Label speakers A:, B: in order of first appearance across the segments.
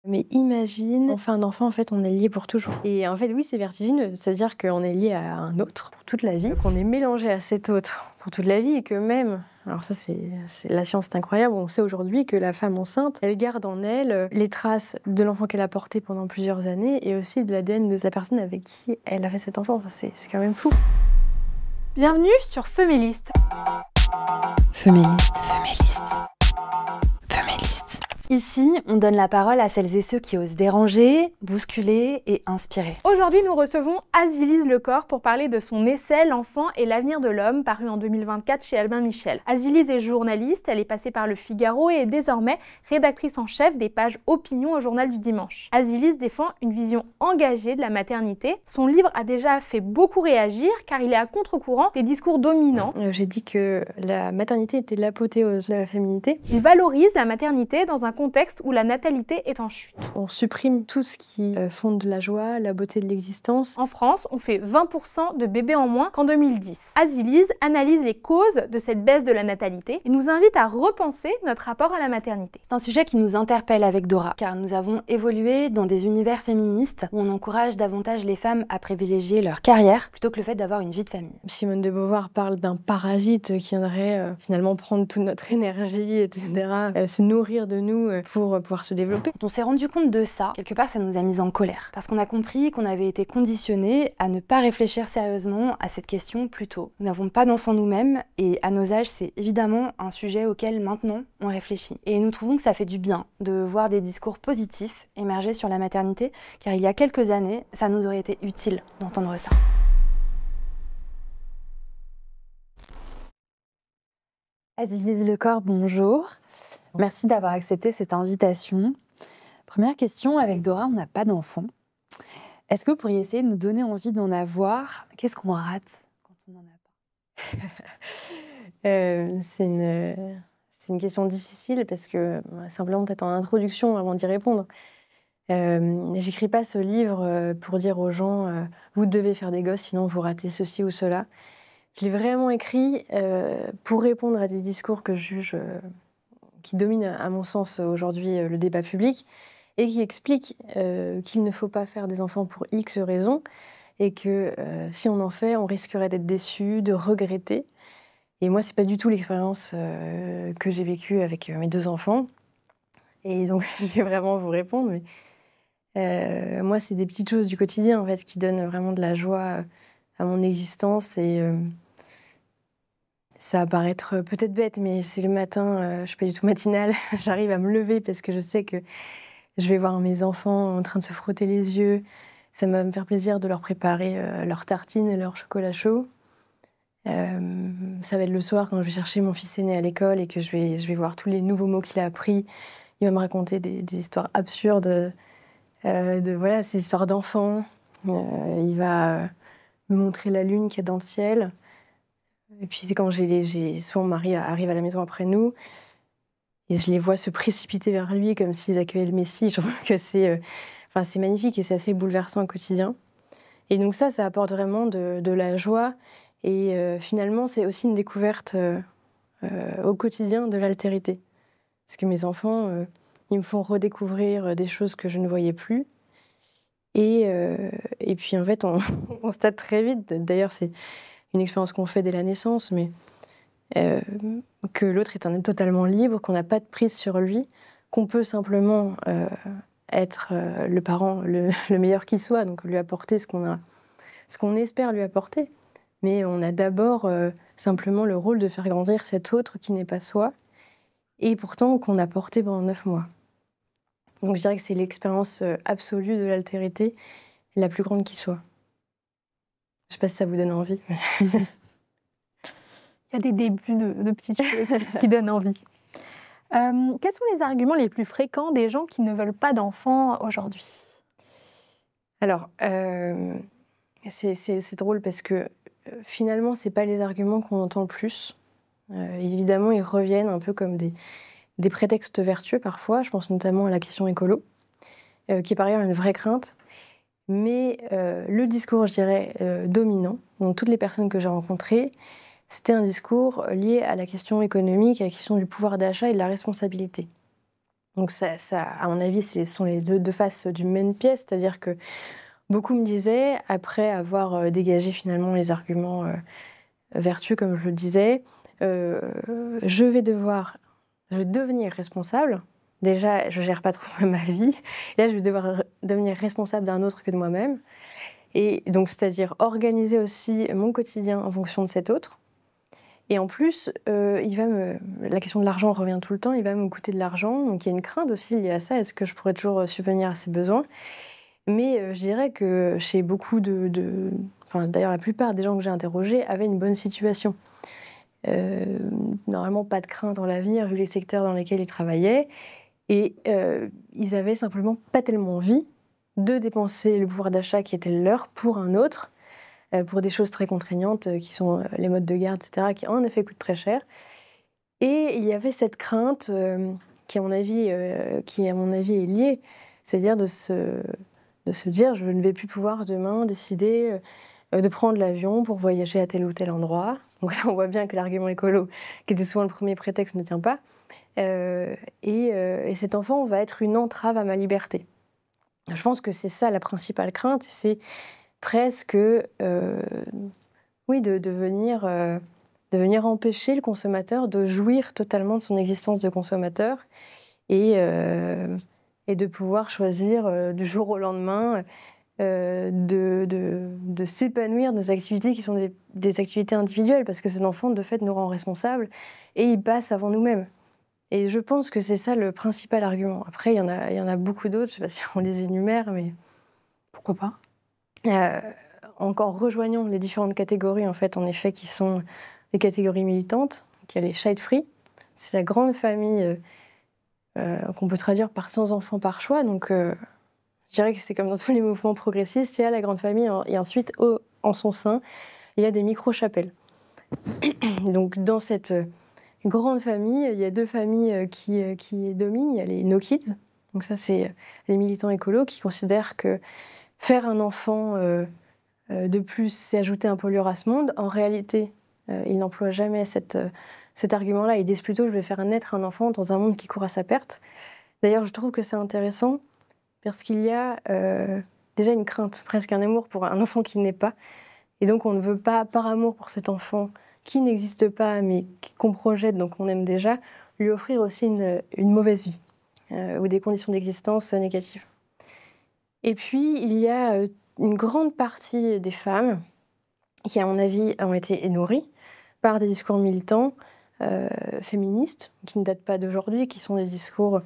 A: Mais imagine, on fait un enfant, en fait, on est lié pour toujours. Et en fait, oui, c'est vertigineux, c'est-à-dire qu'on est lié à un autre pour toute la vie, qu'on est mélangé à cet autre pour toute la vie, et que même, alors ça, la science est incroyable, on sait aujourd'hui que la femme enceinte, elle garde en elle les traces de l'enfant qu'elle a porté pendant plusieurs années, et aussi de l'ADN de la personne avec qui elle a fait cet enfant. Enfin, c'est quand même fou.
B: Bienvenue sur Feméliste.
C: Feméliste, Feméliste, Feméliste. Ici, on donne la parole à celles et ceux qui osent déranger, bousculer et inspirer.
B: Aujourd'hui, nous recevons Azilise Lecor pour parler de son essai « L'enfant et l'avenir de l'homme » paru en 2024 chez Albin Michel. Azilise est journaliste, elle est passée par Le Figaro et est désormais rédactrice en chef des pages opinion au Journal du Dimanche. Azilise défend une vision engagée de la maternité. Son livre a déjà fait beaucoup réagir car il est à contre-courant des discours dominants.
A: J'ai dit que la maternité était l'apothéose de la féminité.
B: Il valorise la maternité dans un contexte où la natalité est en chute.
A: On supprime tout ce qui fonde la joie, la beauté de l'existence.
B: En France, on fait 20% de bébés en moins qu'en 2010. Azilise analyse les causes de cette baisse de la natalité et nous invite à repenser notre rapport à la maternité.
C: C'est un sujet qui nous interpelle avec Dora, car nous avons évolué dans des univers féministes où on encourage davantage les femmes à privilégier leur carrière plutôt que le fait d'avoir une vie de famille.
A: Simone de Beauvoir parle d'un parasite qui viendrait finalement prendre toute notre énergie, etc., se nourrir de nous pour pouvoir se développer.
C: Quand on s'est rendu compte de ça, quelque part ça nous a mis en colère, parce qu'on a compris qu'on avait été conditionnés à ne pas réfléchir sérieusement à cette question plus tôt. Nous n'avons pas d'enfants nous-mêmes, et à nos âges, c'est évidemment un sujet auquel maintenant on réfléchit. Et nous trouvons que ça fait du bien de voir des discours positifs émerger sur la maternité, car il y a quelques années, ça nous aurait été utile d'entendre ça. Azilise Lecor, bonjour. Merci d'avoir accepté cette invitation. Première question, avec Dora, on n'a pas d'enfant. Est-ce que vous pourriez essayer de nous donner envie d'en avoir? Qu'est-ce qu'on rate quand on n'en a pas?
A: C'est une question difficile parce que, simplement peut-être en introduction avant d'y répondre, j'écris pas ce livre pour dire aux gens vous devez faire des gosses sinon vous ratez ceci ou cela. Je l'ai vraiment écrit pour répondre à des discours que je juge qui dominent à mon sens aujourd'hui le débat public et qui expliquent qu'il ne faut pas faire des enfants pour X raisons et que si on en fait, on risquerait d'être déçu, de regretter. Et moi, c'est pas du tout l'expérience que j'ai vécue avec mes deux enfants. Et donc, je vais vraiment vous répondre. Mais, moi, c'est des petites choses du quotidien en fait, qui donnent vraiment de la joie à mon existence. Et ça va paraître peut-être bête, mais c'est le matin, je suis pas du tout matinale. J'arrive à me lever parce que je sais que je vais voir mes enfants en train de se frotter les yeux. Ça va me faire plaisir de leur préparer leurs tartines et leur chocolat chaud. Ça va être le soir quand je vais chercher mon fils aîné à l'école et que je vais voir tous les nouveaux mots qu'il a appris. Il va me raconter des histoires absurdes, voilà, ces histoires d'enfants. Il va me montrer la lune qu'il y a dans le ciel. Et puis c'est quand soit mon mari arrive à la maison après nous, et je les vois se précipiter vers lui comme s'ils accueillaient le Messie. Je trouve que c'est magnifique et c'est assez bouleversant au quotidien. Et donc ça apporte vraiment de la joie. Et finalement, c'est aussi une découverte au quotidien de l'altérité. Parce que mes enfants, ils me font redécouvrir des choses que je ne voyais plus. Et puis en fait, on constate très vite, d'ailleurs c'est une expérience qu'on fait dès la naissance, mais que l'autre est un être totalement libre, qu'on n'a pas de prise sur lui, qu'on peut simplement être le parent le meilleur qui soit, donc lui apporter ce qu'on espère lui apporter. Mais on a d'abord simplement le rôle de faire grandir cet autre qui n'est pas soi, et pourtant qu'on a porté pendant 9 mois. Donc je dirais que c'est l'expérience absolue de l'altérité, la plus grande qui soit. Je ne sais pas si ça vous donne envie.
B: Il y a des débuts de petites choses qui donnent envie. Quels sont les arguments les plus fréquents des gens qui ne veulent pas d'enfants aujourd'hui?
A: Alors, c'est drôle parce que finalement, ce n'est pas les arguments qu'on entend le plus. Évidemment, ils reviennent un peu comme des prétextes vertueux parfois. Je pense notamment à la question écolo, qui est par ailleurs une vraie crainte. Mais le discours, je dirais, dominant, donc toutes les personnes que j'ai rencontrées, c'était un discours lié à la question économique, à la question du pouvoir d'achat et de la responsabilité. Donc ça, à mon avis, ce sont les deux faces d'une même pièce, c'est-à-dire que beaucoup me disaient, après avoir dégagé finalement les arguments vertueux, comme je le disais, je vais devenir responsable. Déjà, je ne gère pas trop ma vie. Et là, je vais devoir devenir responsable d'un autre que de moi-même. Et donc, c'est-à-dire organiser aussi mon quotidien en fonction de cet autre. Et en plus, la question de l'argent revient tout le temps, il va me coûter de l'argent. Donc, il y a une crainte aussi liée à ça. Est-ce que je pourrais toujours subvenir à ses besoins ? Mais je dirais que chez beaucoup d'ailleurs, la plupart des gens que j'ai interrogés avaient une bonne situation. Normalement, pas de crainte dans l'avenir, vu les secteurs dans lesquels ils travaillaient. Et ils avaient simplement pas tellement envie de dépenser le pouvoir d'achat qui était le leur pour un autre, pour des choses très contraignantes qui sont les modes de garde, etc., qui en effet coûtent très cher. Et il y avait cette crainte qui, à mon avis, est liée, c'est-à-dire de se dire je ne vais plus pouvoir demain décider de prendre l'avion pour voyager à tel ou tel endroit. Donc là, on voit bien que l'argument écolo, qui était souvent le premier prétexte, ne tient pas. Et cet enfant va être une entrave à ma liberté. Je pense que c'est ça la principale crainte, c'est presque de venir empêcher le consommateur de jouir totalement de son existence de consommateur et de pouvoir choisir du jour au lendemain de s'épanouir dans des activités qui sont des activités individuelles, parce que cet enfant, de fait, nous rend responsables et il passe avant nous-mêmes. Et je pense que c'est ça le principal argument. Après, il y en a beaucoup d'autres, je ne sais pas si on les énumère, mais...
B: Pourquoi pas ?
A: Encore rejoignons les différentes catégories, en effet, qui sont les catégories militantes. Donc, il y a les child free, c'est la grande famille qu'on peut traduire par sans enfants par choix. Donc, je dirais que c'est comme dans tous les mouvements progressistes, il y a la grande famille, et ensuite, en son sein, il y a des micro-chapelles. Donc, dans cette grande famille, il y a deux familles qui dominent. Il y a les no kids, donc ça, c'est les militants écolos qui considèrent que faire un enfant de plus, c'est ajouter un pollueur à ce monde. En réalité, ils n'emploient jamais cet argument-là. Ils disent plutôt, je vais faire naître un enfant dans un monde qui court à sa perte. D'ailleurs, je trouve que c'est intéressant parce qu'il y a déjà une crainte, presque un amour pour un enfant qui n'est pas. Et donc, on ne veut pas, par amour pour cet enfant qui n'existe pas, mais qu'on projette, donc on aime déjà, lui offrir aussi une mauvaise vie ou des conditions d'existence négatives. Et puis, il y a une grande partie des femmes qui, à mon avis, ont été nourries par des discours militants féministes, qui ne datent pas d'aujourd'hui, qui sont des discours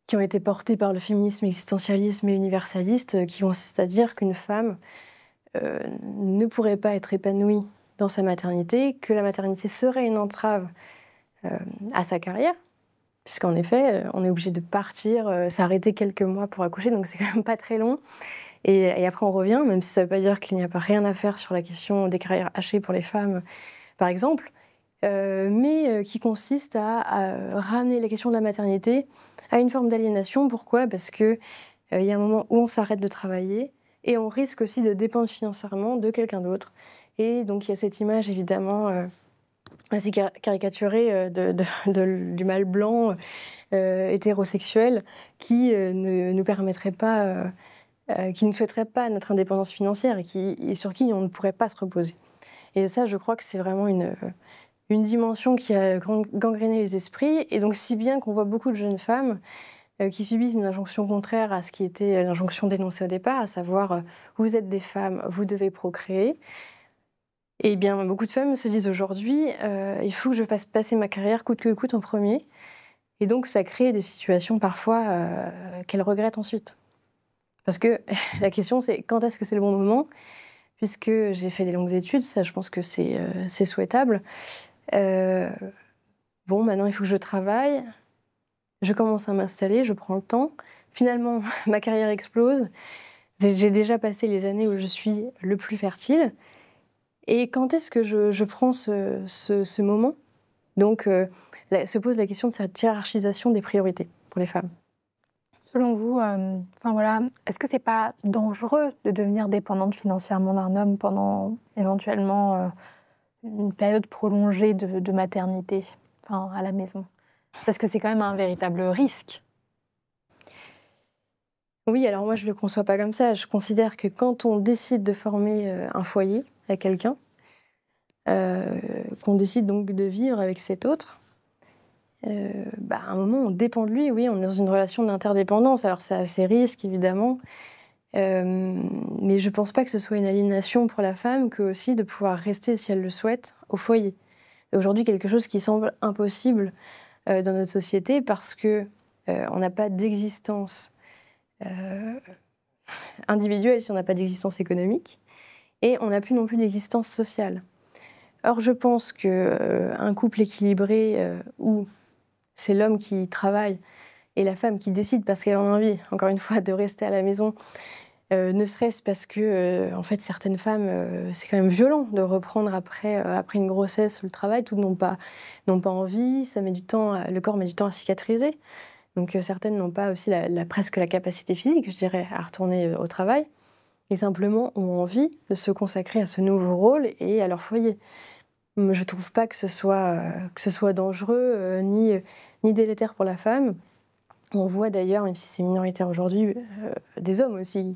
A: qui ont été portés par le féminisme existentialisme et universaliste, qui consistent à dire qu'une femme ne pourrait pas être épanouie dans sa maternité, que la maternité serait une entrave à sa carrière, puisqu'en effet, on est obligé de partir, s'arrêter quelques mois pour accoucher, donc c'est quand même pas très long. Et après, on revient, même si ça ne veut pas dire qu'il n'y a pas rien à faire sur la question des carrières hachées pour les femmes, par exemple, mais qui consiste à ramener la question de la maternité à une forme d'aliénation. Pourquoi ? Parce qu'il y a un moment où on s'arrête de travailler et on risque aussi de dépendre financièrement de quelqu'un d'autre. Et donc, il y a cette image, évidemment, assez caricaturée du mâle blanc hétérosexuel qui ne nous permettrait pas... qui ne souhaiterait pas notre indépendance financière et sur qui on ne pourrait pas se reposer. Et ça, je crois que c'est vraiment une dimension qui a gangréné les esprits. Et donc, si bien qu'on voit beaucoup de jeunes femmes qui subissent une injonction contraire à ce qui était l'injonction dénoncée au départ, à savoir vous êtes des femmes, vous devez procréer. Et bien, beaucoup de femmes se disent aujourd'hui il faut que je fasse passer ma carrière coûte que coûte en premier. Et donc, ça crée des situations parfois qu'elles regrettent ensuite. Parce que la question, c'est quand est-ce que c'est le bon moment ? Puisque j'ai fait des longues études, ça, je pense que c'est souhaitable. Bon, maintenant, il faut que je travaille. Je commence à m'installer, je prends le temps. Finalement, ma carrière explose. J'ai déjà passé les années où je suis le plus fertile. Et quand est-ce que je prends ce moment ? Donc, se pose la question de cette hiérarchisation des priorités pour les femmes.
B: Selon vous, est-ce que c'est pas dangereux de devenir dépendante financièrement d'un homme pendant éventuellement une période prolongée de maternité, à la maison ? Parce que c'est quand même un véritable risque.
A: Oui, alors moi je ne le conçois pas comme ça. Je considère que quand on décide de former un foyer à quelqu'un, qu'on décide donc de vivre avec cet autre, à un moment on dépend de lui, oui, on est dans une relation d'interdépendance. Alors ça a ses risques évidemment, mais je ne pense pas que ce soit une aliénation pour la femme que aussi de pouvoir rester, si elle le souhaite, au foyer. Et aujourd'hui, quelque chose qui semble impossible dans notre société parce que on n'a pas d'existence individuelle si on n'a pas d'existence économique, et on n'a plus non plus d'existence sociale. Or, je pense qu'un couple équilibré où c'est l'homme qui travaille et la femme qui décide parce qu'elle en a envie, encore une fois, de rester à la maison, ne serait-ce parce que, en fait, certaines femmes, c'est quand même violent de reprendre après une grossesse le travail. Toutes n'ont pas envie, ça met du temps, le corps met du temps à cicatriser. Donc certaines n'ont pas aussi presque la capacité physique, je dirais, à retourner au travail, et simplement ont envie de se consacrer à ce nouveau rôle et à leur foyer. Je ne trouve pas que ce soit dangereux ni délétère pour la femme. On voit d'ailleurs, même si c'est minoritaire aujourd'hui, des hommes aussi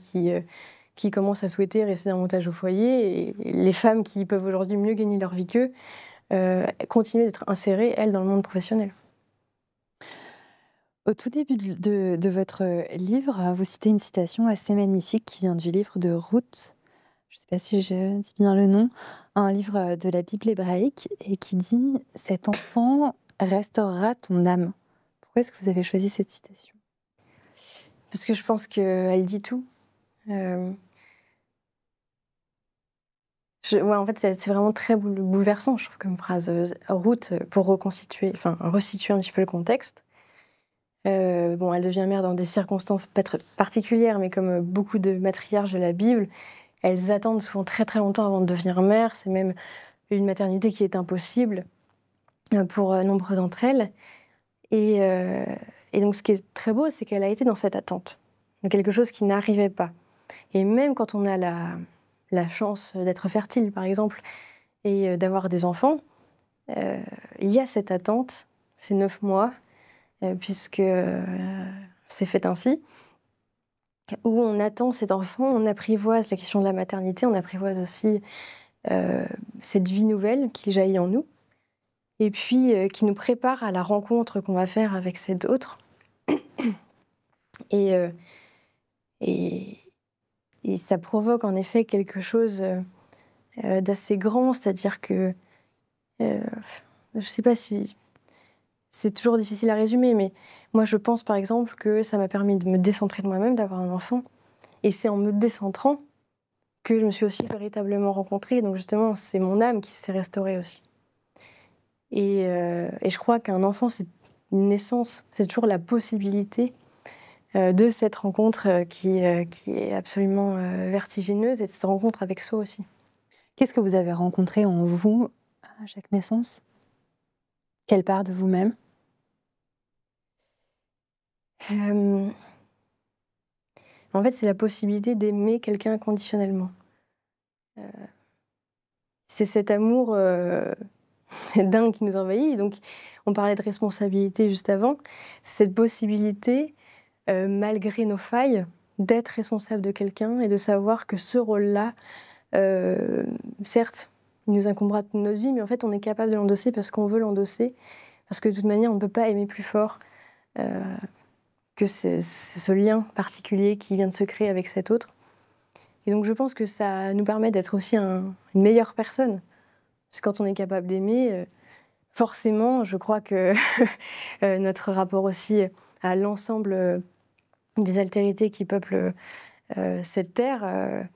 A: qui commencent à souhaiter rester davantage au foyer, et les femmes qui peuvent aujourd'hui mieux gagner leur vie qu'eux continuent d'être insérées, elles, dans le monde professionnel.
C: Au tout début de votre livre, vous citez une citation assez magnifique qui vient du livre de Ruth, je ne sais pas si je dis bien le nom, un livre de la Bible hébraïque, et qui dit « Cet enfant restaurera ton âme ». Pourquoi est-ce que vous avez choisi cette citation?
A: Parce que je pense qu'elle dit tout. Ouais, en fait, c'est vraiment très bouleversant, je trouve, comme phrase. Ruth, pour resituer un petit peu le contexte. Elle devient mère dans des circonstances pas très particulières, mais comme beaucoup de matriarches de la Bible, elles attendent souvent très très longtemps avant de devenir mère. C'est même une maternité qui est impossible pour nombre d'entre elles. Et donc ce qui est très beau, c'est qu'elle a été dans cette attente, de quelque chose qui n'arrivait pas. Et même quand on a la chance d'être fertile, par exemple, et d'avoir des enfants, il y a cette attente, ces 9 mois, puisque c'est fait ainsi, où on attend cet enfant, on apprivoise la question de la maternité, on apprivoise aussi cette vie nouvelle qui jaillit en nous, et puis qui nous prépare à la rencontre qu'on va faire avec cet autre. Et ça provoque en effet quelque chose d'assez grand, c'est-à-dire que, je ne sais pas si... C'est toujours difficile à résumer, mais moi je pense par exemple que ça m'a permis de me décentrer de moi-même, d'avoir un enfant. Et c'est en me décentrant que je me suis aussi véritablement rencontrée. Donc justement, c'est mon âme qui s'est restaurée aussi. Et je crois qu'un enfant, c'est une naissance, c'est toujours la possibilité de cette rencontre qui est absolument vertigineuse, et de cette rencontre avec soi aussi.
C: Qu'est-ce que vous avez rencontré en vous à chaque naissance? Quelle part de vous-même?
A: En fait, c'est la possibilité d'aimer quelqu'un inconditionnellement. C'est cet amour dingue qui nous envahit. Donc, on parlait de responsabilité juste avant. C'est cette possibilité, malgré nos failles, d'être responsable de quelqu'un et de savoir que ce rôle-là, certes, il nous incombera toute notre vie, mais en fait, on est capable de l'endosser parce qu'on veut l'endosser. Parce que de toute manière, on ne peut pas aimer plus fort que c'est ce lien particulier qui vient de se créer avec cet autre. Et donc, je pense que ça nous permet d'être aussi une meilleure personne. Parce que quand on est capable d'aimer, forcément, je crois que notre rapport aussi à l'ensemble des altérités qui peuplent cette terre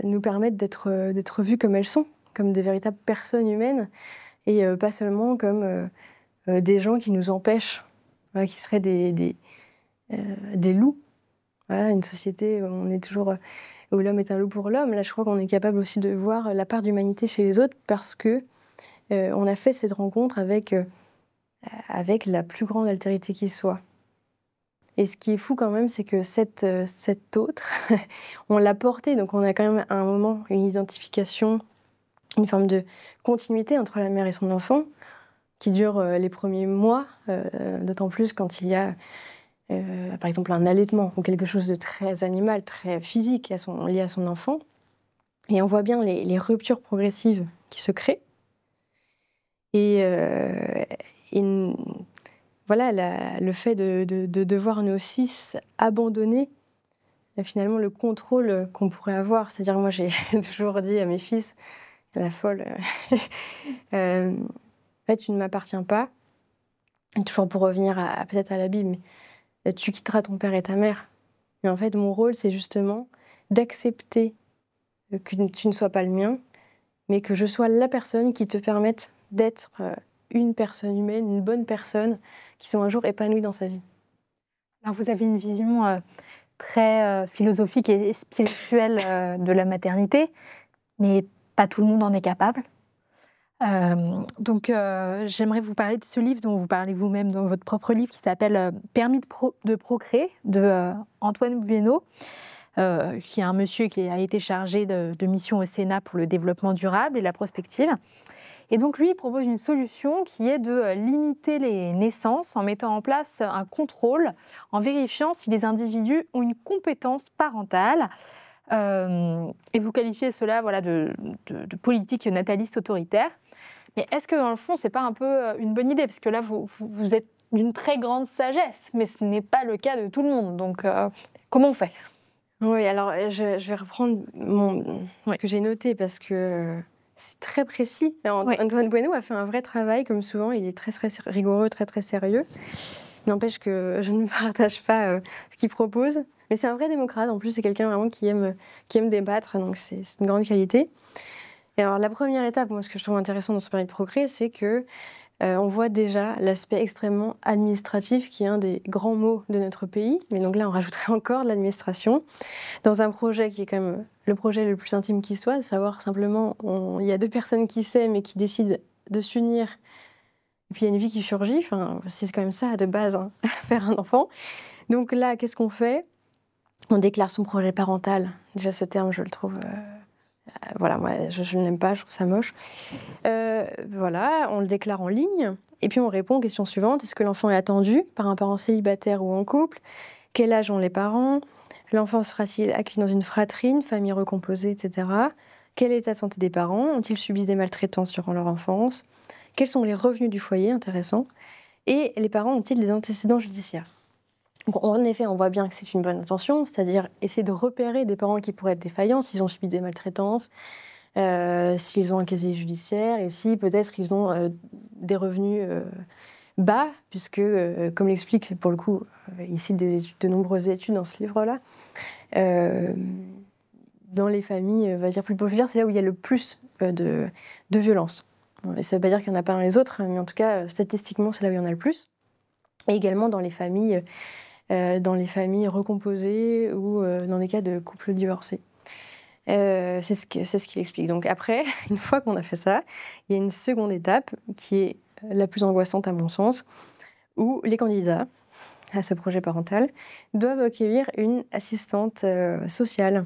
A: nous permettent d'être vues comme elles sont, comme des véritables personnes humaines, et pas seulement comme des gens qui nous empêchent, qui seraient des loups. Voilà, une société où on est toujours... où l'homme est un loup pour l'homme. Là, je crois qu'on est capable aussi de voir la part d'humanité chez les autres parce que on a fait cette rencontre avec la plus grande altérité qui soit. Et ce qui est fou quand même, c'est que cet autre, on l'a porté, donc on a quand même à un moment une identification, une forme de continuité entre la mère et son enfant, qui dure les premiers mois, d'autant plus quand il y a par exemple un allaitement ou quelque chose de très animal, très physique lié à son enfant. Et on voit bien les ruptures progressives qui se créent. Et voilà, le fait de devoir nous aussi abandonner finalement le contrôle qu'on pourrait avoir. C'est-à-dire, moi j'ai toujours dit à mes fils, la folle, en fait tu ne m'appartiens pas. Et toujours pour revenir peut-être à la Bible, mais tu quitteras ton père et ta mère. Et en fait mon rôle c'est justement d'accepter que tu ne sois pas le mien, mais que je sois la personne qui te permette d'être une personne humaine, une bonne personne, qui soit un jour épanouie dans sa vie.
B: Alors vous avez une vision très philosophique et spirituelle de la maternité, mais pas tout le monde en est capable. Donc j'aimerais vous parler de ce livre dont vous parlez vous-même dans votre propre livre, qui s'appelle « Permis de procréer » de Antoine Bueno. Qui est un monsieur qui a été chargé de mission au Sénat pour le développement durable et la prospective. Et donc lui, il propose une solution qui est de limiter les naissances en mettant en place un contrôle, en vérifiant si les individus ont une compétence parentale. Et vous qualifiez cela de politique nataliste autoritaire. Mais est-ce que dans le fond, c'est pas un peu une bonne idée? Parce que là, vous êtes d'une très grande sagesse, mais ce n'est pas le cas de tout le monde. Donc comment on fait?
A: Oui, alors je vais reprendre ce que j'ai noté parce que c'est très précis. Antoine Bueno a fait un vrai travail, comme souvent, il est très, très rigoureux, très, très sérieux. N'empêche que je ne partage pas ce qu'il propose. Mais c'est un vrai démocrate, en plus c'est quelqu'un vraiment qui aime débattre, donc c'est une grande qualité. Et alors la première étape, moi ce que je trouve intéressant dans ce permis de procréer, c'est que on voit déjà l'aspect extrêmement administratif qui est un des grands maux de notre pays. Mais donc là, on rajouterait encore de l'administration dans un projet qui est quand même le projet le plus intime qui soit, à savoir simplement, il y a deux personnes qui s'aiment et qui décident de s'unir. Et puis il y a une vie qui surgit. Enfin, c'est quand même ça de base, hein, faire un enfant. Donc là, qu'est-ce qu'on fait? On déclare son projet parental. Déjà, ce terme, je le trouve... voilà, moi, je ne l'aime pas, je trouve ça moche. Voilà, on le déclare en ligne. Et puis on répond aux questions suivantes. Est-ce que l'enfant est attendu par un parent célibataire ou en couple? Quel âge ont les parents? L'enfant sera-t-il accueilli dans une fratrie, une famille recomposée, etc. Quel est l'état de santé des parents? Ont-ils subi des maltraitances durant leur enfance? Quels sont les revenus du foyer? Intéressant. Et les parents ont-ils des antécédents judiciaires? Donc, en effet, on voit bien que c'est une bonne intention, c'est-à-dire essayer de repérer des parents qui pourraient être défaillants, s'ils ont subi des maltraitances, s'ils ont un casier judiciaire, et si peut-être ils ont des revenus bas, puisque, comme l'explique pour le coup, il cite de nombreuses études dans ce livre-là, dans les familles, on va dire plus populaires, c'est là où il y a le plus de violence. Et ça ne veut pas dire qu'il n'y en a pas dans les autres, mais en tout cas, statistiquement, c'est là où il y en a le plus. Et également dans les familles recomposées ou dans des cas de couples divorcés. C'est ce qu'il explique. Donc après, une fois qu'on a fait ça, il y a une seconde étape qui est la plus angoissante à mon sens, où les candidats à ce projet parental doivent accueillir une assistante sociale,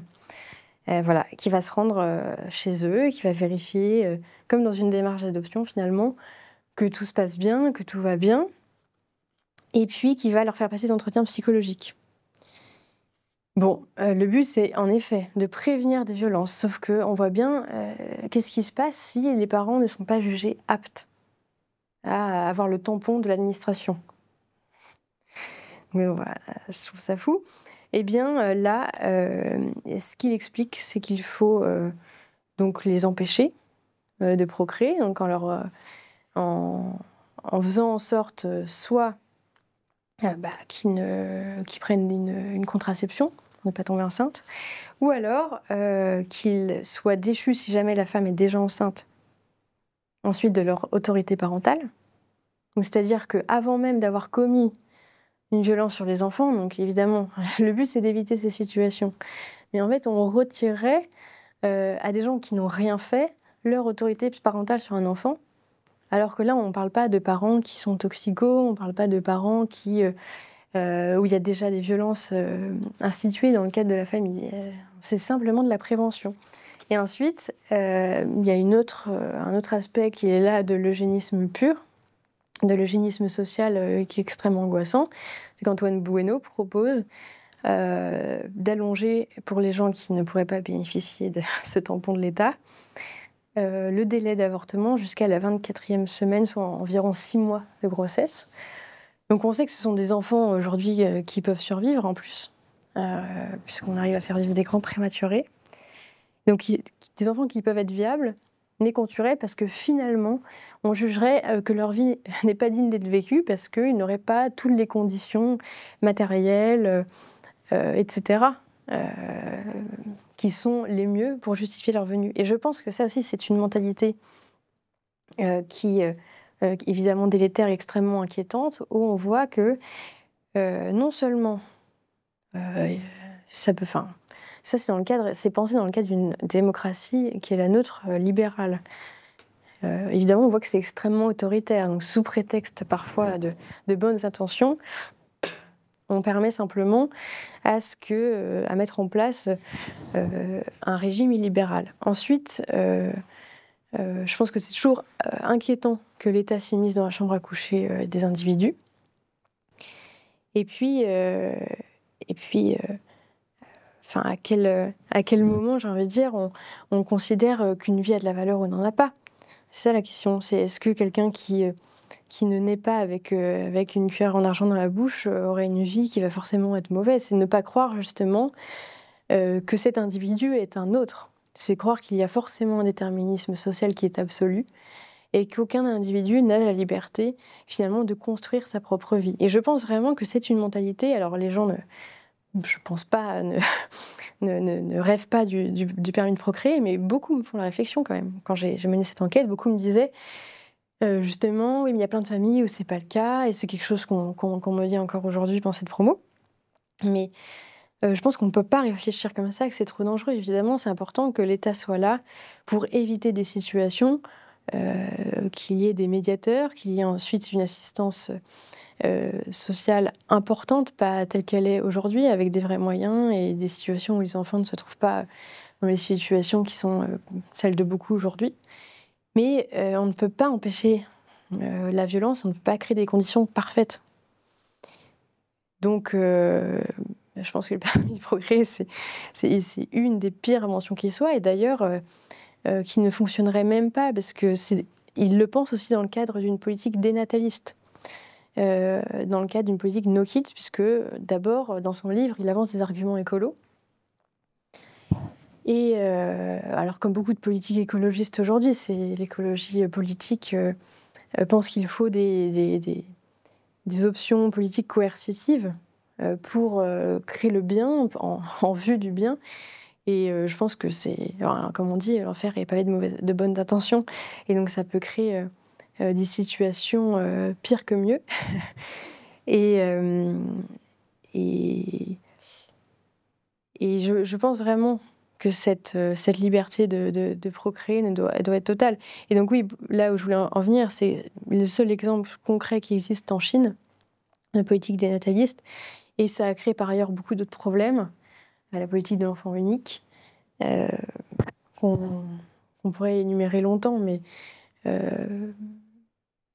A: voilà, qui va se rendre chez eux, qui va vérifier, comme dans une démarche d'adoption finalement, que tout se passe bien, que tout va bien, et puis qui va leur faire passer des entretiens psychologiques. Bon, le but, c'est en effet de prévenir des violences, sauf qu'on voit bien qu'est-ce qui se passe si les parents ne sont pas jugés aptes à avoir le tampon de l'administration. Mais voilà, je trouve ça fou. Eh bien, là, ce qu'il explique, c'est qu'il faut donc les empêcher de procréer, donc en faisant en sorte soit qu'ils prennent une contraception pour ne pas tomber enceinte, ou alors qu'ils soient déchus si jamais la femme est déjà enceinte, ensuite de leur autorité parentale. C'est-à-dire qu'avant même d'avoir commis une violence sur les enfants, donc évidemment, le but c'est d'éviter ces situations, mais en fait on retirerait à des gens qui n'ont rien fait leur autorité parentale sur un enfant. Alors que là, on ne parle pas de parents qui sont toxicos, on ne parle pas de parents où il y a déjà des violences instituées dans le cadre de la famille. C'est simplement de la prévention. Et ensuite, il y a un autre aspect qui est là de l'eugénisme pur, l'eugénisme social qui est extrêmement angoissant, c'est qu'Antoine Bueno propose d'allonger, pour les gens qui ne pourraient pas bénéficier de ce tampon de l'État, le délai d'avortement jusqu'à la 24e semaine, soit environ 6 mois de grossesse. Donc on sait que ce sont des enfants aujourd'hui qui peuvent survivre en plus, puisqu'on arrive à faire vivre des grands prématurés. Donc des enfants qui peuvent être viables, mais qu'on tuerait parce que finalement, on jugerait que leur vie n'est pas digne d'être vécue parce qu'ils n'auraient pas toutes les conditions matérielles, etc., qui sont les mieux pour justifier leur venue. Et je pense que ça aussi, c'est une mentalité qui est évidemment délétère et extrêmement inquiétante, où on voit que non seulement ça peut... Ça, c'est pensé dans le cadre d'une démocratie qui est la nôtre, libérale. Évidemment, on voit que c'est extrêmement autoritaire. Donc, sous prétexte parfois de bonnes intentions, on permet simplement à mettre en place un régime illibéral. Ensuite, je pense que c'est toujours inquiétant que l'État s'immisce dans la chambre à coucher des individus. Et puis à quel moment, j'ai envie de dire, on considère qu'une vie a de la valeur ou n'en a pas? C'est ça la question. C'est est-ce que quelqu'un qui ne naît pas avec une cuillère en argent dans la bouche aurait une vie qui va forcément être mauvaise? C'est ne pas croire justement que cet individu est un autre. C'est croire qu'il y a forcément un déterminisme social qui est absolu et qu'aucun individu n'a la liberté finalement de construire sa propre vie. Et je pense vraiment que c'est une mentalité. Alors les gens je pense pas, ne rêvent pas du permis de procréer, mais beaucoup me font la réflexion quand même. Quand j'ai mené cette enquête, beaucoup me disaient justement, oui, mais il y a plein de familles où c'est pas le cas, et c'est quelque chose qu'on me dit encore aujourd'hui pendant cette promo. Mais je pense qu'on ne peut pas réfléchir comme ça, que c'est trop dangereux. Évidemment, c'est important que l'État soit là pour éviter des situations, qu'il y ait des médiateurs, qu'il y ait ensuite une assistance sociale importante, pas telle qu'elle est aujourd'hui, avec des vrais moyens et des situations où les enfants ne se trouvent pas dans les situations qui sont celles de beaucoup aujourd'hui. Mais on ne peut pas empêcher la violence, on ne peut pas créer des conditions parfaites. Donc, je pense que le permis de procréer, c'est une des pires inventions qui soit, et d'ailleurs, qui ne fonctionnerait même pas, parce qu'il le pense aussi dans le cadre d'une politique dénataliste. Dans le cadre d'une politique no kids, puisque d'abord, dans son livre, il avance des arguments écolos. Et alors, comme beaucoup de politiques écologistes aujourd'hui, c'est l'écologie politique pense qu'il faut des options politiques coercitives pour créer le bien, en vue du bien. Et je pense que c'est, comme on dit, l'enfer est pavé de bonnes intentions. Et donc, ça peut créer des situations pires que mieux. et je pense vraiment que cette liberté de procréer doit être totale. Et donc oui, là où je voulais en venir, c'est le seul exemple concret qui existe en Chine, la politique dénataliste, et ça a créé par ailleurs beaucoup d'autres problèmes, la politique de l'enfant unique, qu'on pourrait énumérer longtemps,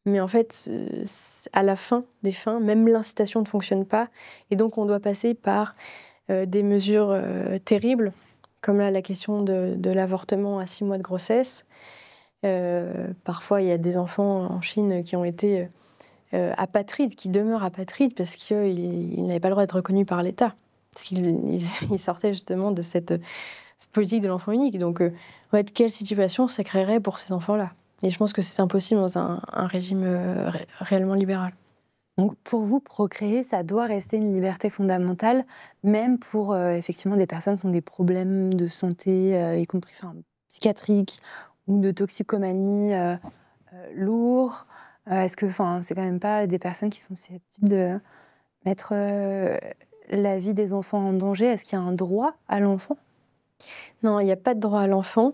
A: mais en fait, à la fin des fins, même l'incitation ne fonctionne pas, et donc on doit passer par des mesures terribles, comme là la question de l'avortement à 6 mois de grossesse. Parfois, il y a des enfants en Chine qui ont été apatrides, qui demeurent apatrides parce qu'ils n'avaient pas le droit d'être reconnus par l'État, parce qu'ils sortaient justement de cette politique de l'enfant unique. Donc, en fait, quelle situation ça créerait pour ces enfants-là? Et je pense que c'est impossible dans un régime réellement libéral.
C: Donc pour vous, procréer, ça doit rester une liberté fondamentale, même pour effectivement des personnes qui ont des problèmes de santé, y compris psychiatriques ou de toxicomanie lourds. Est-ce que c'est quand même pas des personnes qui sont susceptibles de mettre la vie des enfants en danger? Est-ce qu'il y a un droit à l'enfant?
A: Non, il n'y a pas de droit à l'enfant.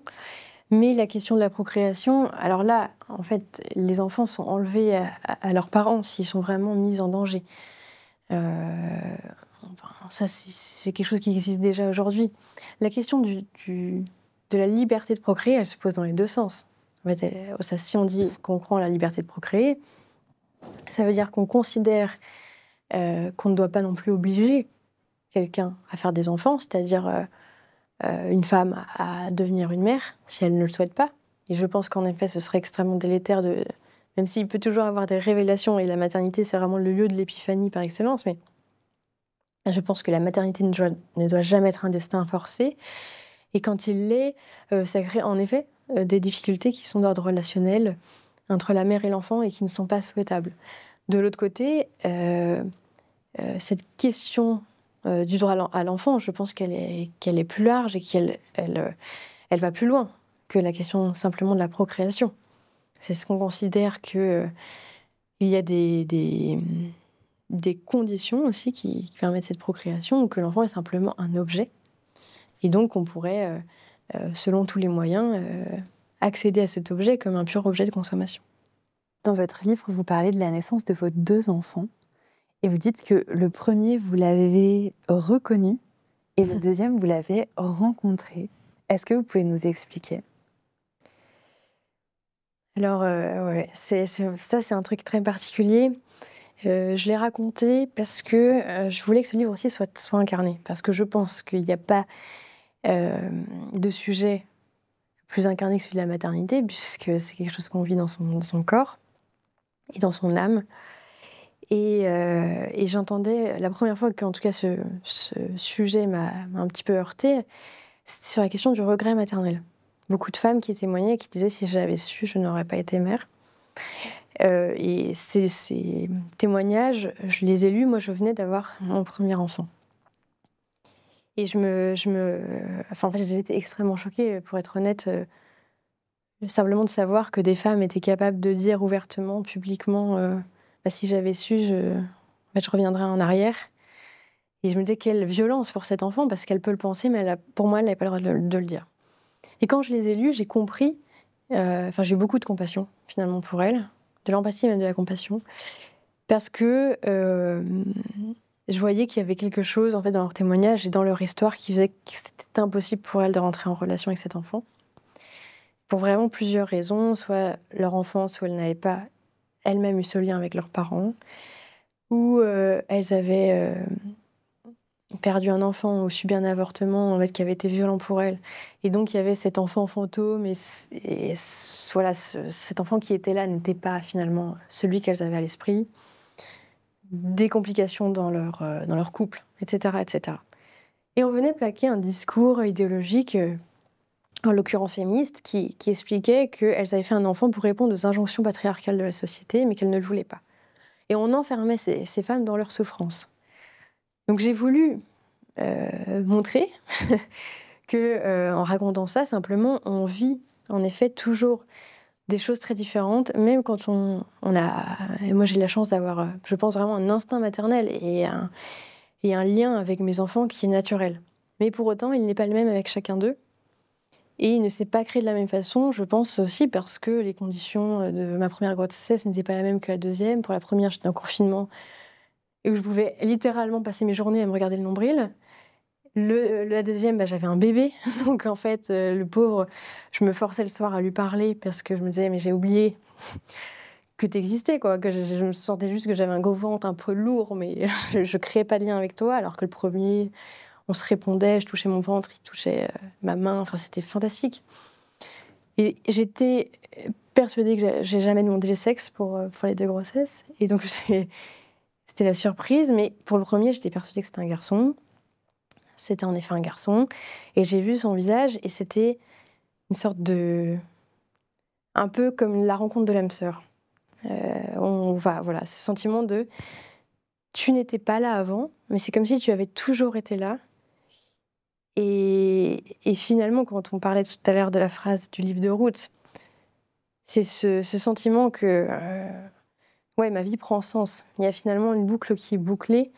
A: Mais la question de la procréation, alors là, en fait, les enfants sont enlevés à leurs parents s'ils sont vraiment mis en danger. Ça, c'est quelque chose qui existe déjà aujourd'hui. La question de la liberté de procréer, elle se pose dans les deux sens. En fait, si on dit qu'on croit en la liberté de procréer, Ça veut dire qu'on considère qu'on ne doit pas non plus obliger quelqu'un à faire des enfants, c'est-à-dire une femme à devenir une mère, si elle ne le souhaite pas. Et je pense qu'en effet, ce serait extrêmement délétère même s'il peut toujours avoir des révélations, et la maternité, c'est vraiment le lieu de l'épiphanie par excellence, mais je pense que la maternité ne doit jamais être un destin forcé. Et quand il l'est, ça crée en effet des difficultés qui sont d'ordre relationnel entre la mère et l'enfant et qui ne sont pas souhaitables. De l'autre côté, cette question du droit à l'enfant, je pense qu'elle est plus large et qu'elle va plus loin que la question simplement de la procréation. C'est ce qu'on considère qu'il y a des conditions aussi qui permettent cette procréation, ou que l'enfant est simplement un objet. Et donc on pourrait, selon tous les moyens, accéder à cet objet comme un pur objet de consommation.
C: Dans votre livre, vous parlez de la naissance de vos 2 enfants. Et vous dites que le premier, vous l'avez reconnu, et le deuxième, vous l'avez rencontré. Est-ce que vous pouvez nous expliquer ?
A: Alors, ouais, ça, c'est un truc très particulier. Je l'ai raconté parce que je voulais que ce livre aussi soit incarné. Parce que je pense qu'il n'y a pas de sujet plus incarné que celui de la maternité, puisque c'est quelque chose qu'on vit dans son corps et dans son âme. Et j'entendais, la première fois qu'en tout cas ce sujet m'a un petit peu heurtée, c'était sur la question du regret maternel. Beaucoup de femmes qui témoignaient, qui disaient « si j'avais su, je n'aurais pas été mère ». Et ces témoignages, je les ai lus, moi je venais d'avoir mon premier enfant. Et en fait, j'ai été extrêmement choquée, pour être honnête, simplement de savoir que des femmes étaient capables de dire ouvertement, publiquement, si j'avais su, je reviendrais en arrière. Et je me disais, quelle violence pour cet enfant, parce qu'elle peut le penser, mais pour moi, elle n'avait pas le droit de le dire. Et quand je les ai lus, j'ai compris, j'ai eu beaucoup de compassion, finalement, pour elle, de l'empathie, même de la compassion, parce que je voyais qu'il y avait quelque chose, en fait, dans leur témoignage et dans leur histoire qui faisait que c'était impossible pour elles de rentrer en relation avec cet enfant. Pour vraiment plusieurs raisons, soit leur enfance où elles n'avaient pas elles-mêmes eu ce lien avec leurs parents, ou elles avaient perdu un enfant ou subi un avortement en fait, qui avait été violent pour elles. Et donc il y avait cet enfant fantôme, et voilà, cet enfant qui était là n'était pas finalement celui qu'elles avaient à l'esprit. Des complications dans leur couple, etc., etc. Et on venait plaquer un discours idéologique, en l'occurrence féministe, qui expliquait qu'elles avaient fait un enfant pour répondre aux injonctions patriarcales de la société, mais qu'elles ne le voulaient pas. Et on enfermait ces femmes dans leur souffrance. Donc j'ai voulu montrer que, en racontant ça, simplement, on vit en effet toujours des choses très différentes, même quand on a... Et moi, j'ai la chance d'avoir, je pense, vraiment un instinct maternel et un lien avec mes enfants qui est naturel. Mais pour autant, il n'est pas le même avec chacun d'eux. Et il ne s'est pas créé de la même façon, je pense aussi parce que les conditions de ma première grossesse n'étaient pas la même que la deuxième. Pour la première, j'étais en confinement et où je pouvais littéralement passer mes journées à me regarder le nombril. La deuxième, j'avais un bébé, donc en fait, le pauvre, je me forçais le soir à lui parler parce que je me disais, mais j'ai oublié que t'existais, quoi, que je me sentais juste que j'avais un gros ventre un peu lourd, mais je créais pas de lien avec toi, alors que le premier, on se répondait, je touchais mon ventre, il touchait ma main, enfin c'était fantastique. Et j'étais persuadée que j'ai jamais demandé le sexe pour les 2 grossesses, et donc c'était la surprise, mais pour le premier, j'étais persuadée que c'était un garçon. C'était en effet un garçon, et j'ai vu son visage, et c'était une sorte de... un peu comme la rencontre de l'âme sœur. Voilà, ce sentiment de... Tu n'étais pas là avant, mais c'est comme si tu avais toujours été là. Et finalement, quand on parlait tout à l'heure de la phrase du livre de Ruth, c'est ce sentiment que ma vie prend sens. Il y a finalement une boucle qui est bouclée,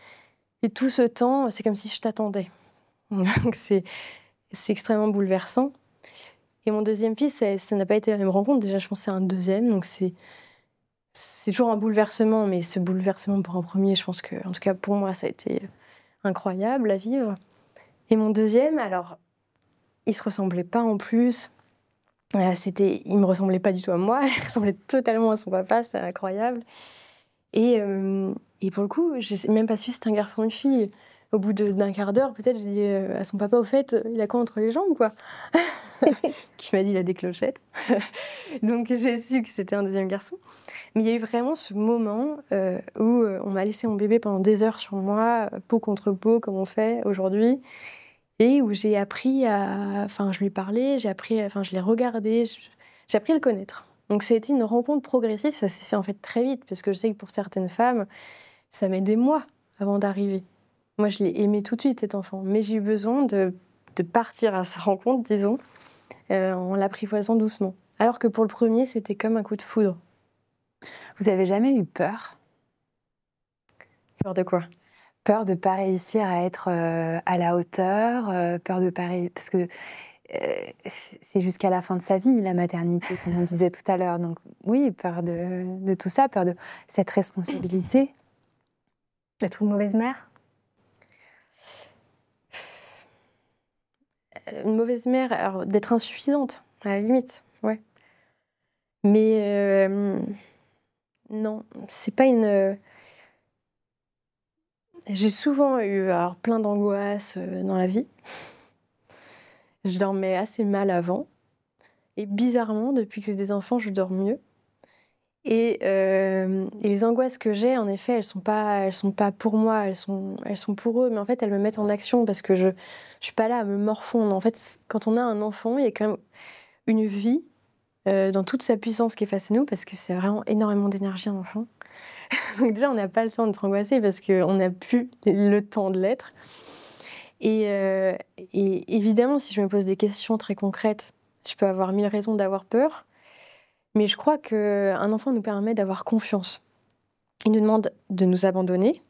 A: et tout ce temps, c'est comme si je t'attendais. Donc c'est extrêmement bouleversant. Et mon deuxième fils, ça n'a pas été la même rencontre. Déjà, je pensais à un deuxième, donc c'est toujours un bouleversement, mais ce bouleversement pour un premier, je pense que, en tout cas pour moi, ça a été incroyable à vivre. Et mon deuxième, alors, il se ressemblait pas en plus. Il me ressemblait pas du tout à moi, il ressemblait totalement à son papa, c'était incroyable. Et pour le coup, je n'ai même pas su si c'était un garçon ou une fille. Au bout d'un quart d'heure, peut-être, j'ai dit à son papa, au fait, il a quoi entre les jambes, quoi? Qui m'a dit, il a des clochettes. Donc j'ai su que c'était un deuxième garçon. Mais il y a eu vraiment ce moment où on m'a laissé mon bébé pendant des heures sur moi, peau contre peau, comme on fait aujourd'hui, et où j'ai appris à... Enfin, je lui parlais, j'ai appris... Enfin, je l'ai regardé, j'ai appris à le connaître. Donc ça a été une rencontre progressive, ça s'est fait en fait très vite, parce que je sais que pour certaines femmes, ça met des mois avant d'arriver. Moi, je l'ai aimé tout de suite, cet enfant, mais j'ai eu besoin de partir à sa rencontre, disons, en l'apprivoisant doucement. Alors que pour le premier, c'était comme un coup de foudre.
C: Vous avez jamais eu peur?
A: Peur de quoi?
C: Peur de ne pas réussir à être à la hauteur, peur de pas parce que c'est jusqu'à la fin de sa vie, la maternité, comme on disait tout à l'heure. Donc oui, peur de tout ça, peur de cette responsabilité.
B: D'être une mauvaise mère?
A: Une mauvaise mère, alors d'être insuffisante, à la limite, ouais. Mais non, c'est pas une... J'ai souvent eu alors, plein d'angoisses dans la vie. Je dormais assez mal avant. Et bizarrement, depuis que j'ai des enfants, je dors mieux. Et les angoisses que j'ai, en effet, elles sont pas pour moi, elles sont pour eux. Mais en fait, elles me mettent en action parce que je suis pas là à me morfondre. En fait, quand on a un enfant, il y a quand même une vie dans toute sa puissance qui est face à nous, parce que c'est vraiment énormément d'énergie, un enfant. Donc déjà, on n'a pas le temps d'être angoissé parce qu'on n'a plus le temps de l'être. Et évidemment, si je me pose des questions très concrètes, je peux avoir 1000 raisons d'avoir peur. Mais je crois qu'un enfant nous permet d'avoir confiance. Il nous demande de nous abandonner,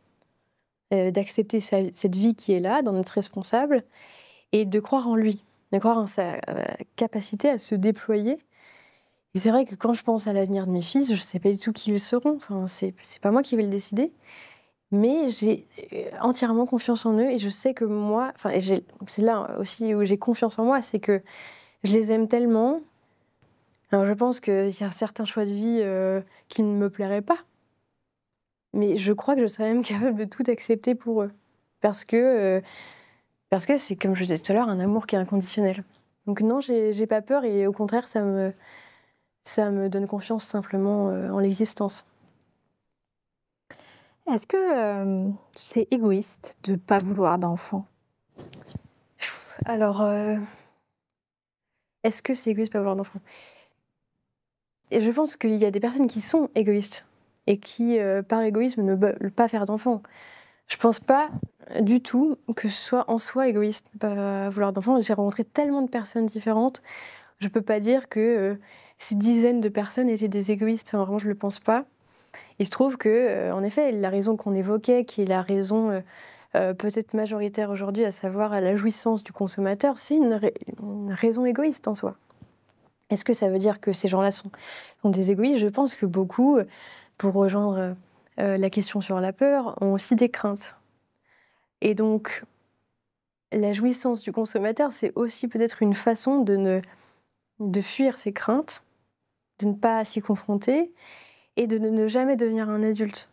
A: d'accepter cette vie qui est là, d'en être responsable, et de croire en lui, de croire en sa capacité à se déployer. Et c'est vrai que quand je pense à l'avenir de mes fils, je ne sais pas du tout qui ils seront. Enfin, c'est pas moi qui vais le décider. Mais j'ai entièrement confiance en eux et je sais que moi... Enfin, c'est là aussi où j'ai confiance en moi, c'est que je les aime tellement. Alors je pense qu'il y a certains choix de vie qui ne me plairaient pas. Mais je crois que je serais même capable de tout accepter pour eux. Parce que c'est, comme je disais tout à l'heure, un amour qui est inconditionnel. Donc non, j'ai pas peur et au contraire, ça me donne confiance simplement en l'existence.
B: Est-ce que c'est égoïste de ne pas vouloir d'enfant?
A: Alors, est-ce que c'est égoïste de ne pas vouloir d'enfant? Et je pense qu'il y a des personnes qui sont égoïstes et qui, par égoïsme, ne veulent pas faire d'enfant. Je pense pas du tout que ce soit en soi égoïste de ne pas vouloir d'enfant. J'ai rencontré tellement de personnes différentes. Je peux pas dire que ces dizaines de personnes étaient des égoïstes. Enfin, vraiment, je le pense pas. Il se trouve que, en effet, la raison qu'on évoquait, qui est la raison peut-être majoritaire aujourd'hui, à savoir la jouissance du consommateur, c'est une raison égoïste en soi. Est-ce que ça veut dire que ces gens-là sont des égoïstes? Je pense que beaucoup, pour rejoindre la question sur la peur, ont aussi des craintes. Et donc, la jouissance du consommateur, c'est aussi peut-être une façon de fuir ses craintes, de ne pas s'y confronter et de ne jamais devenir un adulte.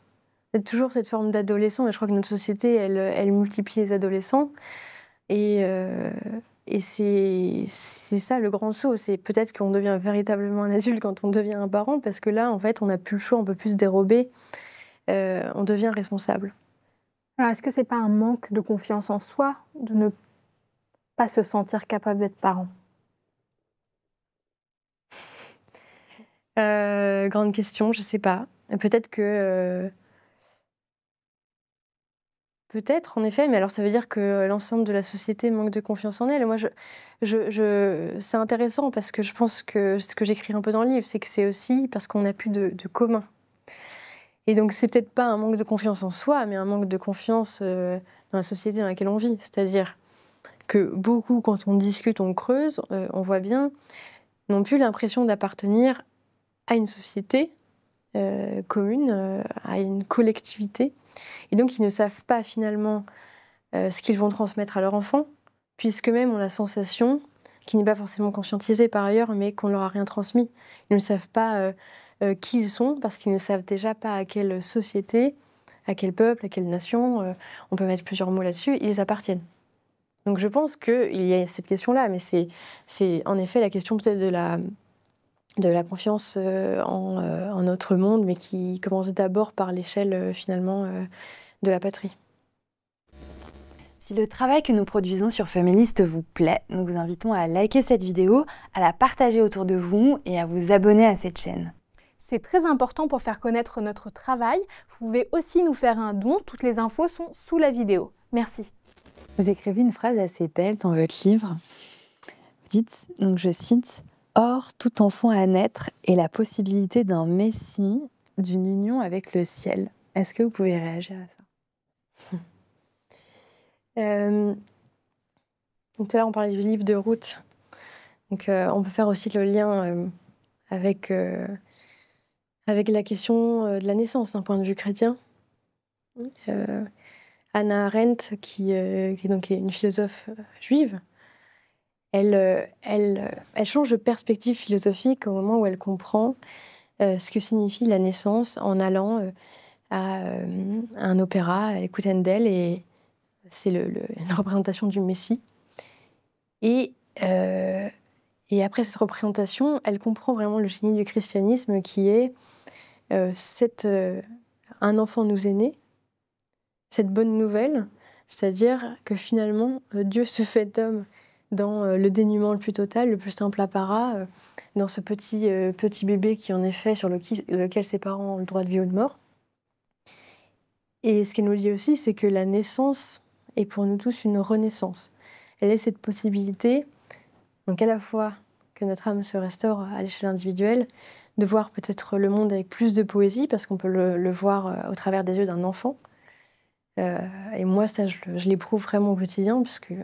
A: Il y a toujours cette forme d'adolescent, et je crois que notre société, elle multiplie les adolescents. Et c'est ça le grand saut, c'est peut-être qu'on devient véritablement un adulte quand on devient un parent, parce que là, en fait, on n'a plus le choix, on peut plus se dérober, on devient responsable.
B: Alors, est-ce que c'est pas un manque de confiance en soi de ne pas se sentir capable d'être parent?
A: Grande question, je sais pas. Peut-être que... Peut-être, en effet, mais alors ça veut dire que l'ensemble de la société manque de confiance en elle. Et moi, c'est intéressant parce que je pense que ce que j'écris un peu dans le livre, c'est que c'est aussi parce qu'on n'a plus de commun. Et donc, c'est peut-être pas un manque de confiance en soi, mais un manque de confiance dans la société dans laquelle on vit. C'est-à-dire que beaucoup, quand on discute, on creuse, on voit bien, n'ont plus l'impression d'appartenir à une société commune, à une collectivité. Et donc, ils ne savent pas finalement ce qu'ils vont transmettre à leur enfant, puisque même ont la sensation, qui n'est pas forcément conscientisée par ailleurs, mais qu'on ne leur a rien transmis. Ils ne savent pas qui ils sont, parce qu'ils ne savent déjà pas à quelle société, à quel peuple, à quelle nation, on peut mettre plusieurs mots là-dessus, ils appartiennent. Donc je pense qu'il y a cette question-là, mais c'est en effet la question peut-être de la confiance en notre monde, mais qui commence d'abord par l'échelle finalement de la patrie.
C: Si le travail que nous produisons sur Feminist vous plaît, nous vous invitons à liker cette vidéo, à la partager autour de vous et à vous abonner à cette chaîne.
B: C'est très important pour faire connaître notre travail. Vous pouvez aussi nous faire un don, toutes les infos sont sous la vidéo. Merci.
C: Vous écrivez une phrase assez belle dans votre livre. Vous dites, donc je cite, « Or, tout enfant à naître est la possibilité d'un messie, d'une union avec le ciel. » Est-ce que vous pouvez réagir à ça?
A: Donc tout à l'heure, on parlait du livre de Ruth. Donc, on peut faire aussi le lien avec la question de la naissance d'un point de vue chrétien. Hannah Arendt, qui est donc une philosophe juive, elle change de perspective philosophique au moment où elle comprend ce que signifie la naissance en allant à un opéra, à l'écoute d'elle, et c'est une représentation du Messie. Et après cette représentation, elle comprend vraiment le génie du christianisme qui est un enfant nous est né, cette bonne nouvelle, c'est-à-dire que finalement, Dieu se fait homme dans le dénuement le plus total, le plus simple apparat, dans ce petit bébé qui, en effet, sur lequel ses parents ont le droit de vie ou de mort. Et ce qu'elle nous dit aussi, c'est que la naissance est pour nous tous une renaissance. Elle est cette possibilité, donc à la fois que notre âme se restaure à l'échelle individuelle, de voir peut-être le monde avec plus de poésie, parce qu'on peut le voir au travers des yeux d'un enfant. Et moi, ça, je l'éprouve vraiment au quotidien, parce que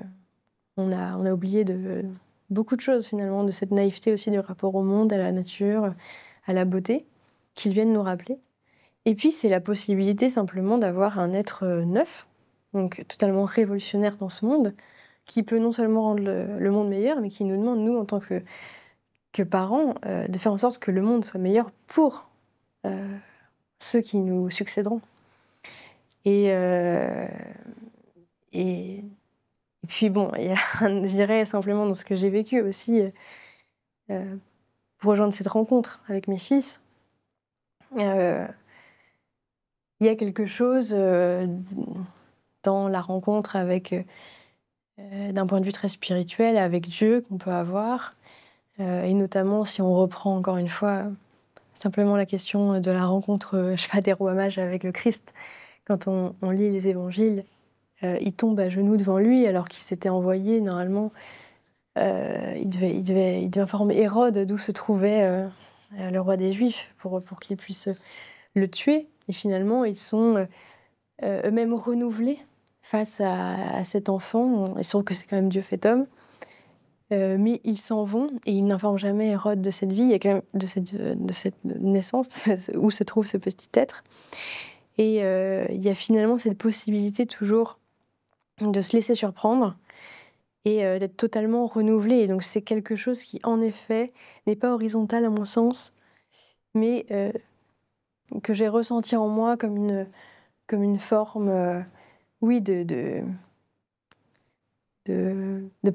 A: on a oublié beaucoup de choses, finalement, de cette naïveté aussi du rapport au monde, à la nature, à la beauté, qu'ils viennent nous rappeler. Et puis, c'est la possibilité simplement d'avoir un être neuf, donc totalement révolutionnaire dans ce monde, qui peut non seulement rendre le monde meilleur, mais qui nous demande, nous, en tant que parents, de faire en sorte que le monde soit meilleur pour ceux qui nous succéderont. Et puis bon, il y a, je dirais simplement dans ce que j'ai vécu aussi, pour rejoindre cette rencontre avec mes fils, il y a quelque chose dans la rencontre avec, d'un point de vue très spirituel, avec Dieu qu'on peut avoir, et notamment si on reprend encore une fois simplement la question de la rencontre, je sais pas, des rois mages avec le Christ. Quand on lit les évangiles, il tombe à genoux devant lui alors qu'il s'était envoyé normalement. Il devait informer Hérode d'où se trouvait le roi des Juifs pour qu'il puisse le tuer. Et finalement, ils sont eux-mêmes renouvelés face à cet enfant. Il se trouve que c'est quand même Dieu fait homme. Mais ils s'en vont et ils n'informent jamais Hérode de cette vie, il y a quand même de cette naissance, où se trouve ce petit être. Et il y a finalement cette possibilité toujours de se laisser surprendre et d'être totalement renouvelé. Et donc c'est quelque chose qui, en effet, n'est pas horizontal à mon sens, mais que j'ai ressenti en moi comme une forme, oui, de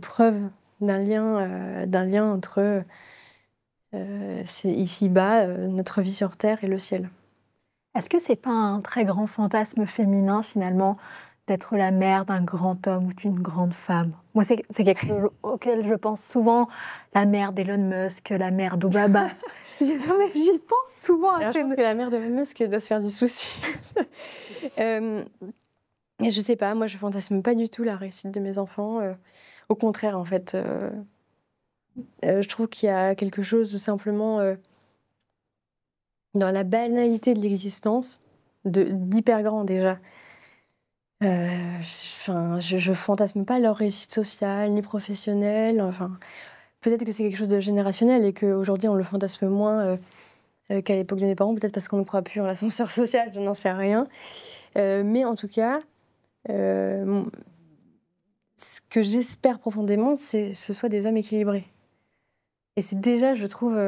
A: preuve d'un lien entre ici-bas, notre vie sur Terre et le ciel.
B: Est-ce que c'est pas un très grand fantasme féminin, finalement, d'être la mère d'un grand homme ou d'une grande femme? Moi, c'est quelque chose auquel je pense souvent. La mère d'Elon Musk, la mère d'Obama. J'y pense souvent.
A: Alors, je pense que la mère d'Elon Musk doit se faire du souci. Je sais pas, moi, je fantasme pas du tout la réussite de mes enfants. Au contraire, en fait, je trouve qu'il y a quelque chose de simplement dans la banalité de l'existence, d'hyper grand déjà. Je fantasme pas leur réussite sociale ni professionnelle. Enfin, peut-être que c'est quelque chose de générationnel et qu'aujourd'hui on le fantasme moins qu'à l'époque de mes parents, peut-être parce qu'on ne croit plus en l'ascenseur social, je n'en sais rien. Mais en tout cas, ce que j'espère profondément, c'est que ce soit des hommes équilibrés. Et c'est déjà, je trouve,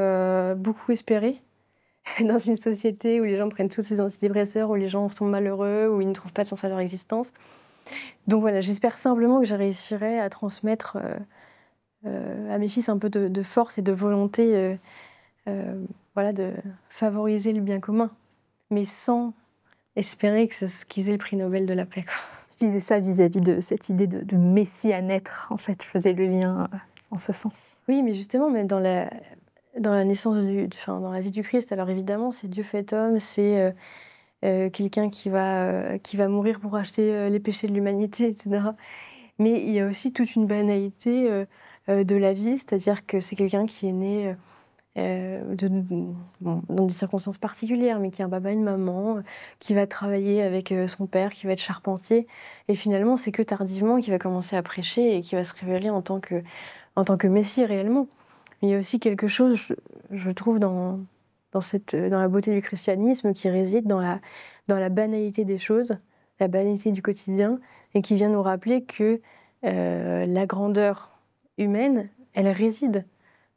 A: beaucoup espéré. dans une société où les gens prennent tous ces antidépresseurs, où les gens sont malheureux, où ils ne trouvent pas de sens à leur existence. Donc voilà, j'espère simplement que je réussirai à transmettre à mes fils un peu de force et de volonté, voilà, de favoriser le bien commun, mais sans espérer qu'ils aient le prix Nobel de la paix, quoi.
B: Je disais ça vis-à-vis de cette idée de messie à naître, en fait, je faisais le lien en ce sens.
A: Oui, mais justement, même dans la naissance, dans la vie du Christ, alors évidemment, c'est Dieu fait homme, c'est quelqu'un qui va mourir pour racheter les péchés de l'humanité, etc. Mais il y a aussi toute une banalité de la vie, c'est-à-dire que c'est quelqu'un qui est né dans des circonstances particulières, mais qui a un papa et une maman, qui va travailler avec son père, qui va être charpentier. Et finalement, c'est que tardivement qu'il va commencer à prêcher et qui va se révéler en tant que Messie réellement. Mais il y a aussi quelque chose, je trouve, dans la beauté du christianisme qui réside dans la banalité des choses, la banalité du quotidien, et qui vient nous rappeler que la grandeur humaine, elle réside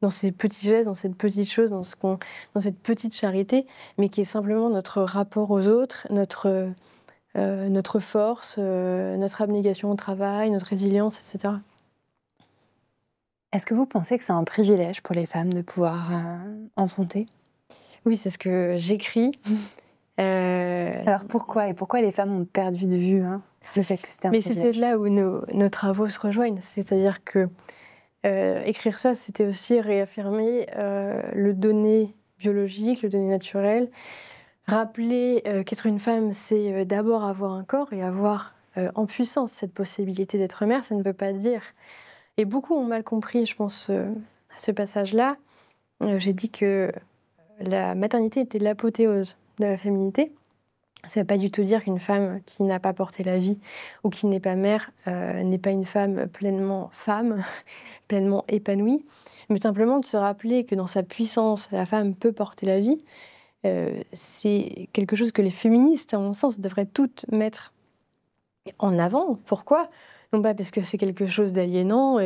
A: dans ces petits gestes, dans cette petite chose, dans cette petite charité, mais qui est simplement notre rapport aux autres, notre force, notre abnégation au travail, notre résilience, etc.
C: Est-ce que vous pensez que c'est un privilège pour les femmes de pouvoir enfanter?
A: Oui, c'est ce que j'écris.
C: Alors pourquoi? Et pourquoi les femmes ont perdu de vue le fait que c'était un privilège?
A: Mais c'est peut-être là où nos travaux se rejoignent. C'est-à-dire que écrire ça, c'était aussi réaffirmer le donné biologique, le donné naturel. Rappeler qu'être une femme, c'est d'abord avoir un corps et avoir en puissance cette possibilité d'être mère. Ça ne veut pas dire... Et beaucoup ont mal compris, je pense, à ce passage-là. J'ai dit que la maternité était l'apothéose de la féminité. Ça ne veut pas du tout dire qu'une femme qui n'a pas porté la vie ou qui n'est pas mère n'est pas une femme, pleinement épanouie, mais simplement de se rappeler que dans sa puissance, la femme peut porter la vie. C'est quelque chose que les féministes, à mon sens, devraient toutes mettre en avant. Pourquoi ? Non pas parce que c'est quelque chose d'aliénant.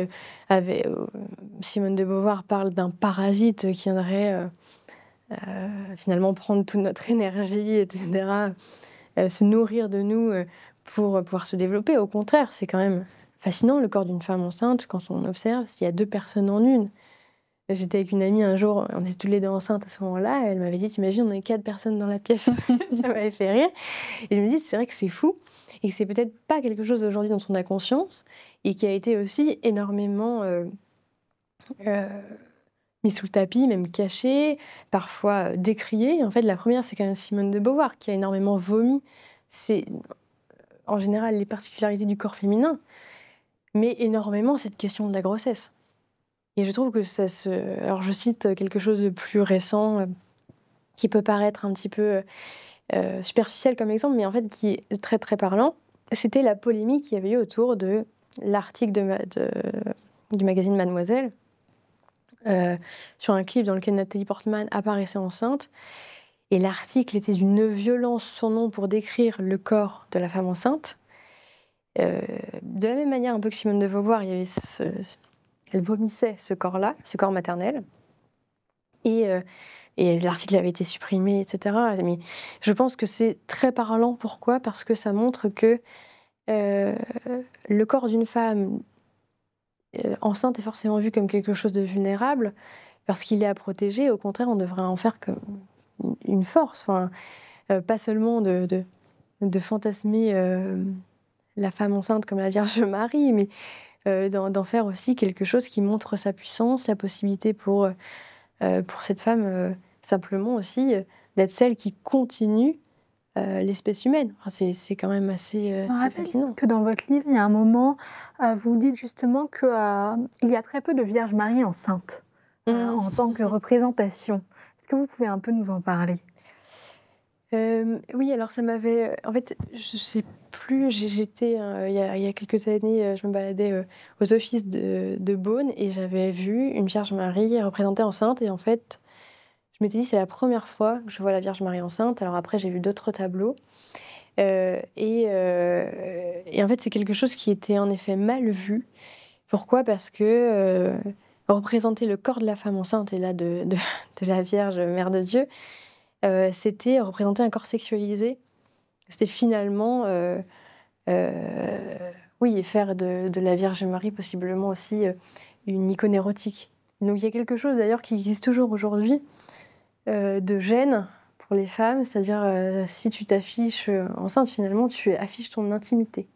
A: Simone de Beauvoir parle d'un parasite qui viendrait... finalement prendre toute notre énergie, etc., se nourrir de nous pour pouvoir se développer. Au contraire, c'est quand même fascinant le corps d'une femme enceinte quand on observe s'il y a 2 personnes en une. J'étais avec une amie un jour, on était tous les 2 enceintes à ce moment-là, elle m'avait dit, t'imagines, on est 4 personnes dans la pièce. Ça m'avait fait rire. Et je me dis, c'est vrai que c'est fou, et que c'est peut-être pas quelque chose aujourd'hui dont on a conscience, et qui a été aussi énormément mis sous le tapis, même caché, parfois décrié. En fait, la première, c'est quand même Simone de Beauvoir, qui a énormément vomi. C'est, en général, les particularités du corps féminin, mais énormément cette question de la grossesse. Et je trouve que ça se... Alors, je cite quelque chose de plus récent, qui peut paraître un petit peu superficiel comme exemple, mais en fait, qui est très, très parlant. C'était la polémique qu'il y avait eu autour de l'article du magazine Mademoiselle, sur un clip dans lequel Nathalie Portman apparaissait enceinte. Et l'article était d'une violence sans nom pour décrire le corps de la femme enceinte. De la même manière, un peu que Simone de Beauvoir, il y avait elle vomissait ce corps-là, ce corps maternel. Et l'article avait été supprimé, etc. Mais je pense que c'est très parlant. Pourquoi ? Parce que ça montre que le corps d'une femme enceinte est forcément vu comme quelque chose de vulnérable, parce qu'il est à protéger. Au contraire, on devrait en faire comme une force. Enfin, pas seulement de fantasmer la femme enceinte comme la Vierge Marie, mais d'en faire aussi quelque chose qui montre sa puissance, la possibilité pour cette femme simplement aussi d'être celle qui continue l'espèce humaine. Enfin, c'est quand même assez fascinant.
B: Que dans votre livre, il y a un moment, vous dites justement qu'il y a très peu de Vierge Marie enceintes en tant que représentation. Est-ce que vous pouvez un peu nous en parler ?
A: Oui, alors ça m'avait... En fait, je ne sais plus, j'étais... il y a quelques années, je me baladais aux offices de Beaune et j'avais vu une Vierge Marie représentée enceinte. Et en fait, je m'étais dit, c'est la première fois que je vois la Vierge Marie enceinte. Alors après, j'ai vu d'autres tableaux. Et en fait, c'est quelque chose qui était en effet mal vu. Pourquoi ? Parce que représenter le corps de la femme enceinte et là de la Vierge Mère de Dieu... c'était représenter un corps sexualisé. C'était finalement, oui, faire de la Vierge Marie possiblement aussi une icône érotique. Donc il y a quelque chose d'ailleurs qui existe toujours aujourd'hui de gêne pour les femmes, c'est-à-dire si tu t'affiches enceinte, finalement tu affiches ton intimité.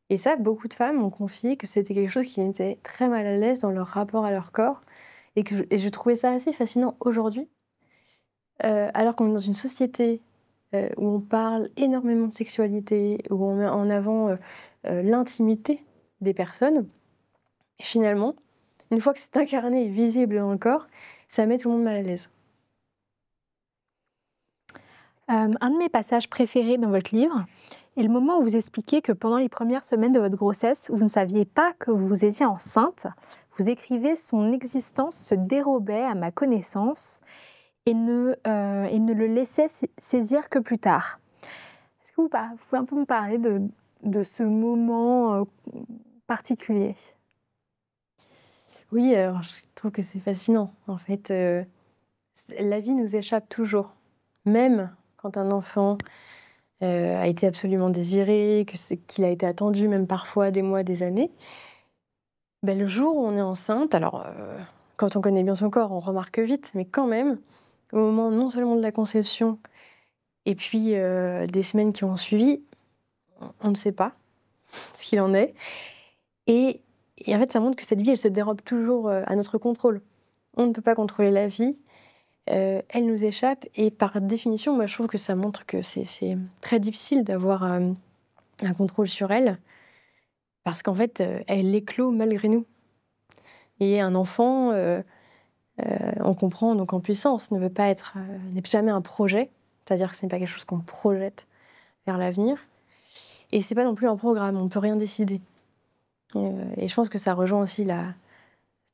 A: Et ça, beaucoup de femmes m'ont confié que c'était quelque chose qui les mettait très mal à l'aise dans leur rapport à leur corps, et je trouvais ça assez fascinant aujourd'hui, alors qu'on est dans une société où on parle énormément de sexualité, où on met en avant l'intimité des personnes. Et finalement, une fois que c'est incarné et visible dans le corps, ça met tout le monde mal à l'aise.
B: Un de mes passages préférés dans votre livre est le moment où vous expliquez que pendant les premières semaines de votre grossesse, vous ne saviez pas que vous étiez enceinte. Vous écrivez « Son existence se dérobait à ma connaissance et ne le laissait saisir que plus tard ». Est-ce que vous pouvez un peu me parler de ce moment particulier ?
A: Oui, alors je trouve que c'est fascinant. En fait, la vie nous échappe toujours. Même quand un enfant a été absolument désiré, qu'il a été attendu, même parfois des mois, des années, ben, le jour où on est enceinte, alors quand on connaît bien son corps, on remarque vite, mais quand même, au moment non seulement de la conception, et puis des semaines qui ont suivi, on ne sait pas ce qu'il en est. Et en fait, ça montre que cette vie, elle se dérobe toujours à notre contrôle. On ne peut pas contrôler la vie. Elle nous échappe, et par définition, moi je trouve que ça montre que c'est très difficile d'avoir un contrôle sur elle, parce qu'en fait, elle éclot malgré nous. Et un enfant, on comprend donc en puissance, n'est jamais un projet, c'est-à-dire que ce n'est pas quelque chose qu'on projette vers l'avenir, et c'est pas non plus un programme, on peut rien décider. Et je pense que ça rejoint aussi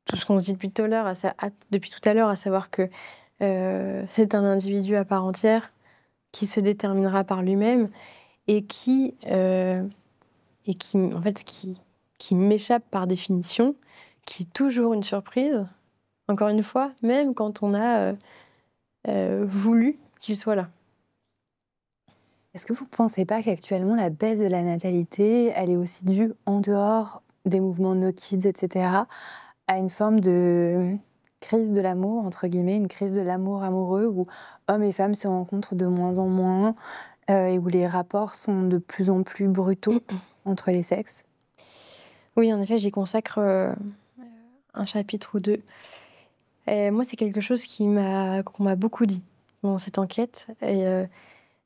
A: tout ce qu'on se dit depuis tout à l'heure, à savoir que c'est un individu à part entière qui se déterminera par lui-même et qui m'échappe par définition, qui est toujours une surprise, encore une fois, même quand on a voulu qu'il soit là.
C: Est-ce que vous ne pensez pas qu'actuellement la baisse de la natalité, elle est aussi due, en dehors des mouvements No Kids, etc., à une forme de crise de l'amour, entre guillemets, une crise de l'amour amoureux où hommes et femmes se rencontrent de moins en moins et où les rapports sont de plus en plus brutaux entre les sexes?
A: Oui, en effet, j'y consacre un chapitre ou deux. Moi, c'est quelque chose qu'on m'a beaucoup dit dans cette enquête, et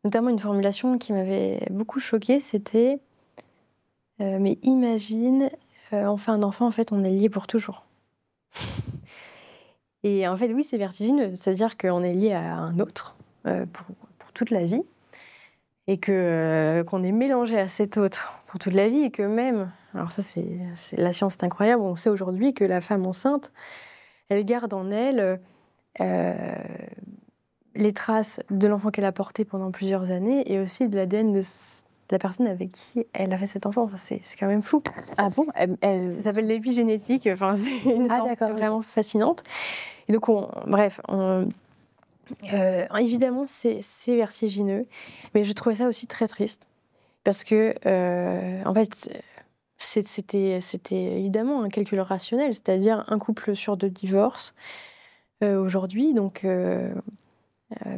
A: notamment une formulation qui m'avait beaucoup choquée, c'était mais imagine, on fait un enfant, en fait, on est lié pour toujours. Et en fait, oui, c'est vertigineux, c'est-à-dire qu'on est lié à un autre pour toute la vie, et qu'on est mélangé à cet autre pour toute la vie, et que même, alors ça, la science est incroyable, on sait aujourd'hui que la femme enceinte, elle garde en elle les traces de l'enfant qu'elle a porté pendant plusieurs années, et aussi de l'ADN de la personne avec qui elle a fait cet enfant. Enfin, c'est quand même fou.
C: Ah bon?
A: Ça s'appelle l'épigénétique, enfin, c'est une science vraiment fascinante. Et donc, évidemment, c'est vertigineux, mais je trouvais ça aussi très triste, parce que, en fait, c'était évidemment un calcul rationnel, c'est-à-dire un couple sur 2 divorces aujourd'hui, donc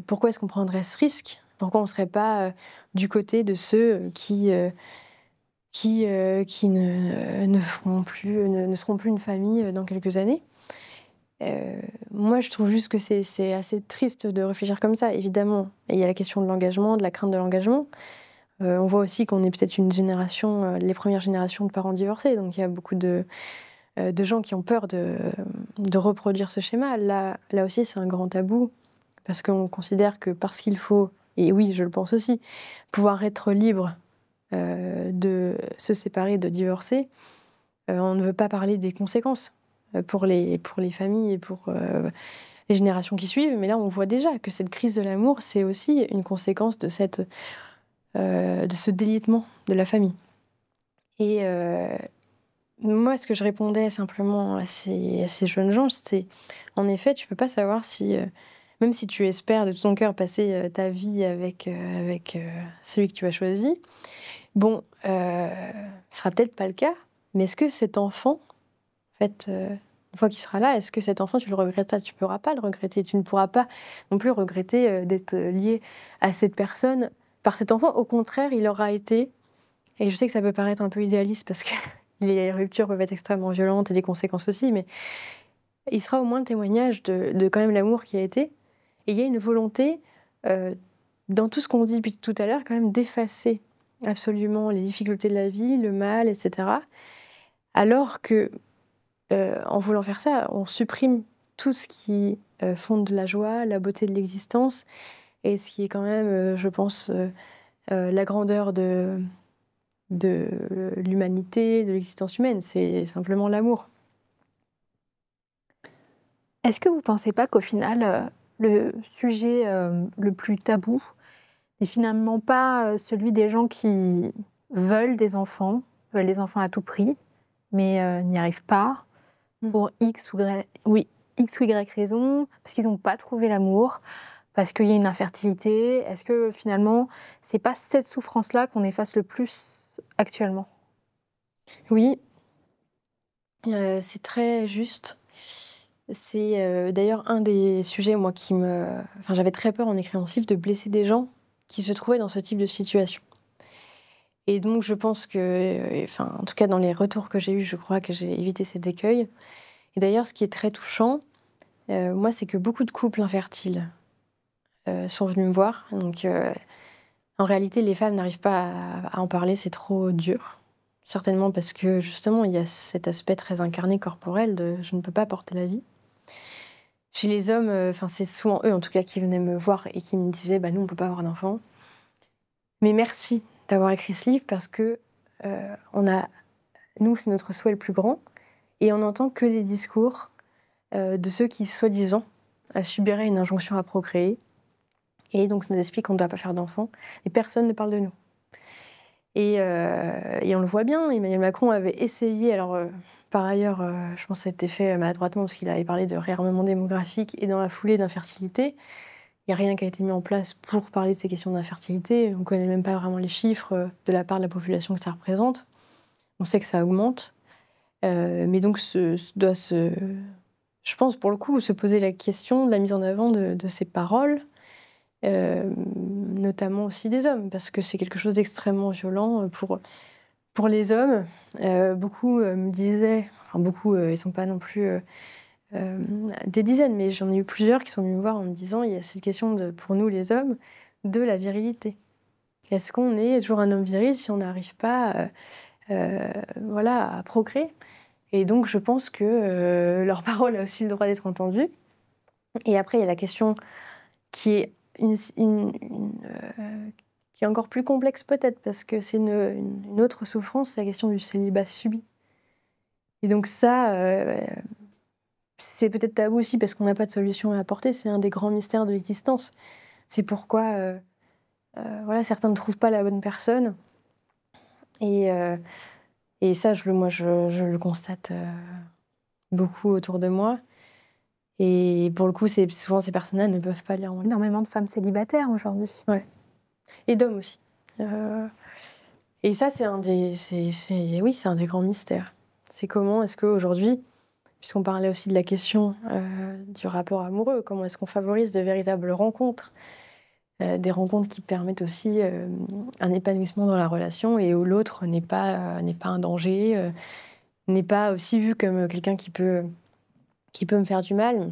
A: pourquoi est-ce qu'on prendrait ce risque? Pourquoi on ne serait pas du côté de ceux qui ne seront plus une famille dans quelques années? Moi, je trouve juste que c'est assez triste de réfléchir comme ça, évidemment. Et il y a la question de l'engagement, de la crainte de l'engagement. On voit aussi qu'on est peut-être une génération, les premières générations de parents divorcés, donc il y a beaucoup de gens qui ont peur de reproduire ce schéma. Là aussi, c'est un grand tabou, parce qu'on considère que parce qu'il faut, et oui, je le pense aussi, pouvoir être libre de se séparer, de divorcer, on ne veut pas parler des conséquences pour les familles et pour les générations qui suivent. Mais là, on voit déjà que cette crise de l'amour, c'est aussi une conséquence de ce délitement de la famille. Et moi, ce que je répondais simplement à ces jeunes gens, c'est en effet, tu ne peux pas savoir si même si tu espères de tout ton cœur passer ta vie avec celui que tu as choisi, bon, ce sera peut-être pas le cas, mais est-ce que cet enfant, en fait, une fois qu'il sera là, est-ce que cet enfant, tu le regretteras? Tu ne pourras pas le regretter. Tu ne pourras pas non plus regretter d'être lié à cette personne par cet enfant. Au contraire, il aura été, et je sais que ça peut paraître un peu idéaliste parce que les ruptures peuvent être extrêmement violentes et des conséquences aussi, mais il sera au moins le témoignage de quand même l'amour qui a été. Et il y a une volonté, dans tout ce qu'on dit depuis tout à l'heure, quand même d'effacer absolument les difficultés de la vie, le mal, etc. Alors que, en voulant faire ça, on supprime tout ce qui fonde la joie, la beauté de l'existence, et ce qui est quand même, je pense, la grandeur de l'humanité, de l'existence humaine. C'est simplement l'amour.
B: Est-ce que vous ne pensez pas qu'au final, le sujet le plus tabou n'est finalement pas celui des gens qui veulent des enfants à tout prix, mais n'y arrivent pas pour X ou Y raison, parce qu'ils n'ont pas trouvé l'amour, parce qu'il y a une infertilité? Est-ce que finalement, c'est pas cette souffrance-là qu'on efface le plus actuellement?
A: Oui, c'est très juste. C'est d'ailleurs un des sujets, moi, Enfin, j'avais très peur en écrivant ce livre de blesser des gens qui se trouvaient dans ce type de situation. Et donc, je pense que, enfin, en tout cas, dans les retours que j'ai eus, je crois que j'ai évité cet écueil. Et d'ailleurs, ce qui est très touchant, moi, c'est que beaucoup de couples infertiles sont venus me voir. Donc, en réalité, les femmes n'arrivent pas à en parler, c'est trop dur. Certainement parce que, justement, il y a cet aspect très incarné, corporel, de « je ne peux pas porter la vie ». Chez les hommes, c'est souvent eux, en tout cas, qui venaient me voir et qui me disaient « nous, on ne peut pas avoir d'enfants ». Mais merci d'avoir écrit ce livre parce que nous, c'est notre souhait le plus grand. Et on n'entend que les discours de ceux qui, soi-disant, subiraient une injonction à procréer. Et donc, nous expliquent qu'on ne doit pas faire d'enfants. Et personne ne parle de nous. Et on le voit bien, Emmanuel Macron avait essayé, alors par ailleurs, je pense que ça a été fait maladroitement parce qu'il avait parlé de réarmement démographique et dans la foulée d'infertilité. Il n'y a rien qui a été mis en place pour parler de ces questions d'infertilité. On ne connaît même pas vraiment les chiffres de la part de la population que ça représente. On sait que ça augmente. Mais donc, je pense, pour le coup, se poser la question de la mise en avant de ces paroles, notamment aussi des hommes, parce que c'est quelque chose d'extrêmement violent pour les hommes. Beaucoup me disaient, enfin beaucoup, ils ne sont pas non plus des dizaines, mais j'en ai eu plusieurs qui sont venus me voir en me disant il y a cette question, pour nous les hommes, de la virilité. Est-ce qu'on est toujours un homme viril si on n'arrive pas à procréer? Et donc je pense que leur parole a aussi le droit d'être entendue. Et après, il y a la question qui est qui est encore plus complexe peut-être, parce que c'est une autre souffrance, c'est la question du célibat subi. Et donc ça, c'est peut-être tabou aussi parce qu'on n'a pas de solution à apporter, c'est un des grands mystères de l'existence. C'est pourquoi certains ne trouvent pas la bonne personne. Et ça, je le constate beaucoup autour de moi. Et pour le coup, souvent ces personnes-là ne peuvent pas lire mon livre.
B: Énormément de femmes célibataires aujourd'hui.
A: Ouais. Et d'hommes aussi. Et ça, c'est un des grands mystères. C'est comment est-ce qu'aujourd'hui, puisqu'on parlait aussi de la question du rapport amoureux, comment est-ce qu'on favorise de véritables rencontres, des rencontres qui permettent aussi un épanouissement dans la relation et où l'autre n'est pas un danger, n'est pas aussi vu comme quelqu'un qui peut me faire du mal.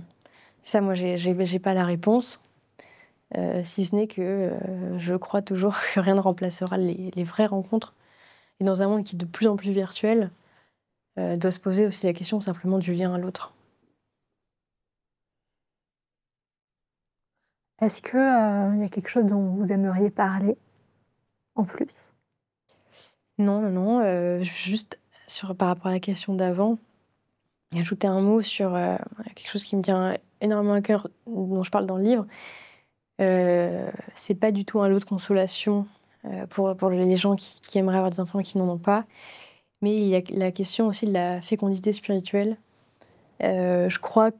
A: Ça, moi, j'ai pas la réponse. Si ce n'est que je crois toujours que rien ne remplacera les vraies rencontres. Et dans un monde qui est de plus en plus virtuel, doit se poser aussi la question simplement du lien à l'autre.
B: Est-ce qu'il y a quelque chose dont vous aimeriez parler en plus?
A: Non. Juste par rapport à la question d'avant, ajouter un mot sur quelque chose qui me tient énormément à cœur, dont je parle dans le livre. C'est pas du tout un lot de consolation pour les gens qui aimeraient avoir des enfants et qui n'en ont pas. Mais il y a la question aussi de la fécondité spirituelle. Je crois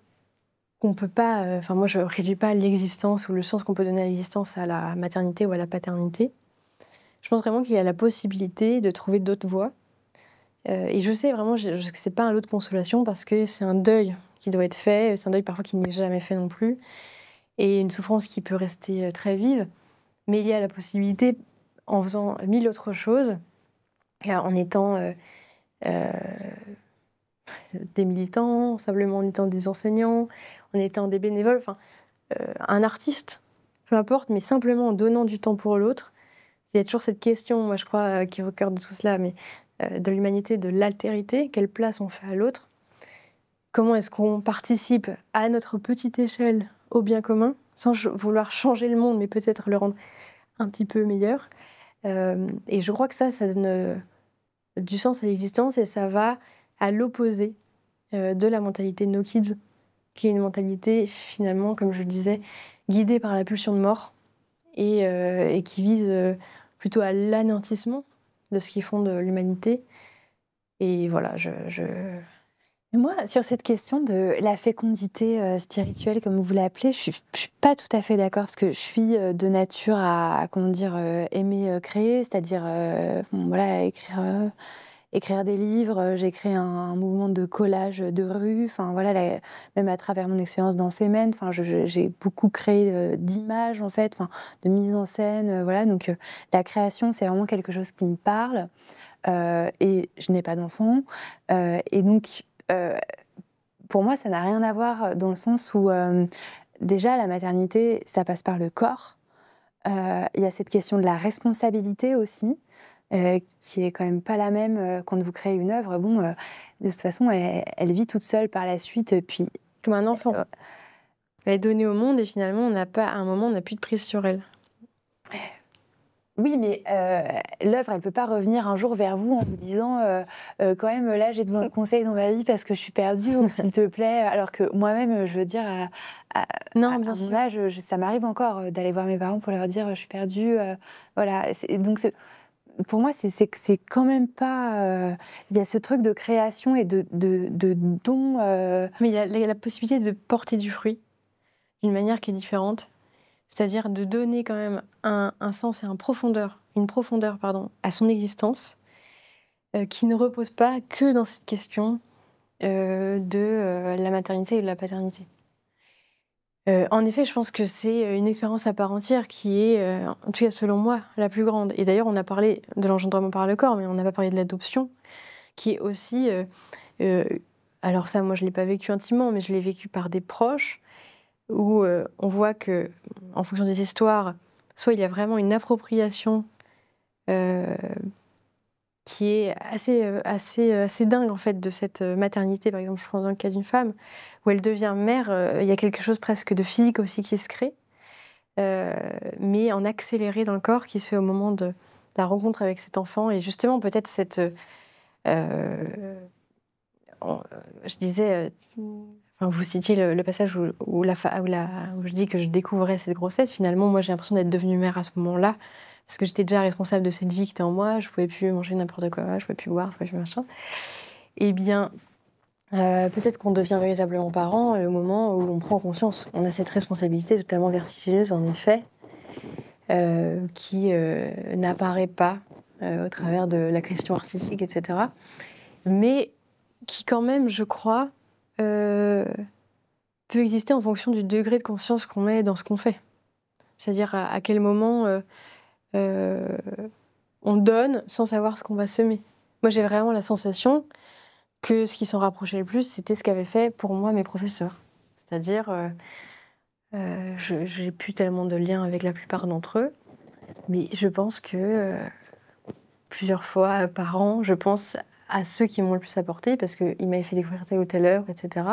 A: qu'on peut pas... Enfin, moi, je réduis pas l'existence ou le sens qu'on peut donner à l'existence à la maternité ou à la paternité. Je pense vraiment qu'il y a la possibilité de trouver d'autres voies. Et je sais vraiment que c'est pas un lot de consolation parce que c'est un deuil qui doit être fait. C'est un deuil parfois qui n'est jamais fait non plus. Et une souffrance qui peut rester très vive. Mais il y a la possibilité, en faisant 1000 autres choses, en étant des militants, simplement en étant des enseignants, en étant des bénévoles, un artiste, peu importe, mais simplement en donnant du temps pour l'autre. Il y a toujours cette question, moi je crois, qui est au cœur de tout cela, mais de l'humanité, de l'altérité, quelle place on fait à l'autre, comment est-ce qu'on participe à notre petite échelle au bien commun, sans vouloir changer le monde, mais peut-être le rendre un petit peu meilleur. Et je crois que ça donne du sens à l'existence et ça va à l'opposé de la mentalité No Kids, qui est une mentalité finalement, comme je le disais, guidée par la pulsion de mort et qui vise plutôt à l'anéantissement de ce qui fonde l'humanité. Et voilà,
C: Mais moi, sur cette question de la fécondité spirituelle, comme vous l'appelez, je suis pas tout à fait d'accord parce que je suis de nature à comment dire, aimer créer, c'est-à-dire voilà, écrire des livres. J'ai créé un mouvement de collage de rue. Enfin voilà, même à travers mon expérience dans Femen, enfin j'ai beaucoup créé d'images en fait, enfin de mise en scène. Voilà, donc la création, c'est vraiment quelque chose qui me parle. Et je n'ai pas d'enfant, et donc pour moi, ça n'a rien à voir dans le sens où déjà la maternité, ça passe par le corps. Il y a cette question de la responsabilité aussi, qui est quand même pas la même quand vous créez une œuvre. Bon, de toute façon, elle vit toute seule par la suite, puis
A: comme un enfant. Elle est donnée au monde et finalement, à un moment, on n'a plus de prise sur elle.
C: Oui, mais l'œuvre, elle ne peut pas revenir un jour vers vous en vous disant quand même, là, j'ai besoin de conseils dans ma vie parce que je suis perdue, ou s'il te plaît. Alors que moi-même, je veux dire, à mon âge, ça m'arrive encore d'aller voir mes parents pour leur dire je suis perdue. Voilà. Donc, pour moi, c'est quand même pas... Il y a ce truc de création et de don.
A: Mais il y a la possibilité de porter du fruit d'une manière qui est différente. C'est-à-dire de donner quand même un sens et une profondeur à son existence, qui ne repose pas que dans cette question de la maternité et de la paternité. En effet, je pense que c'est une expérience à part entière qui est, en tout cas selon moi, la plus grande. Et d'ailleurs, on a parlé de l'engendrement par le corps, mais on n'a pas parlé de l'adoption, qui est aussi... alors ça, moi, je ne l'ai pas vécu intimement, mais je l'ai vécu par des proches, où on voit que, en fonction des histoires, soit il y a vraiment une appropriation qui est assez dingue en fait de cette maternité. Par exemple, je prends dans le cas d'une femme où elle devient mère, il y a quelque chose presque de physique aussi qui se crée, mais en accéléré dans le corps qui se fait au moment de la rencontre avec cet enfant. Et justement, peut-être cette... je disais... Enfin, vous citiez le passage où je dis que je découvrais cette grossesse. Finalement, moi, j'ai l'impression d'être devenue mère à ce moment-là, parce que j'étais déjà responsable de cette vie qui était en moi. Je ne pouvais plus manger n'importe quoi, je ne pouvais plus boire, je ne pouvais plus machin. Eh bien, peut-être qu'on devient véritablement parent au moment où on prend conscience. On a cette responsabilité totalement vertigineuse, en effet, qui n'apparaît pas au travers de la question artistique, etc. Mais qui, quand même, je crois... peut exister en fonction du degré de conscience qu'on met dans ce qu'on fait. C'est-à-dire à quel moment on donne sans savoir ce qu'on va semer. Moi, j'ai vraiment la sensation que ce qui s'en rapprochait le plus, c'était ce qu'avaient fait pour moi mes professeurs. C'est-à-dire, j'ai plus tellement de liens avec la plupart d'entre eux, mais je pense que plusieurs fois par an, je pense à ceux qui m'ont le plus apporté, parce qu'ils m'avaient fait découvrir telle ou telle œuvre, etc.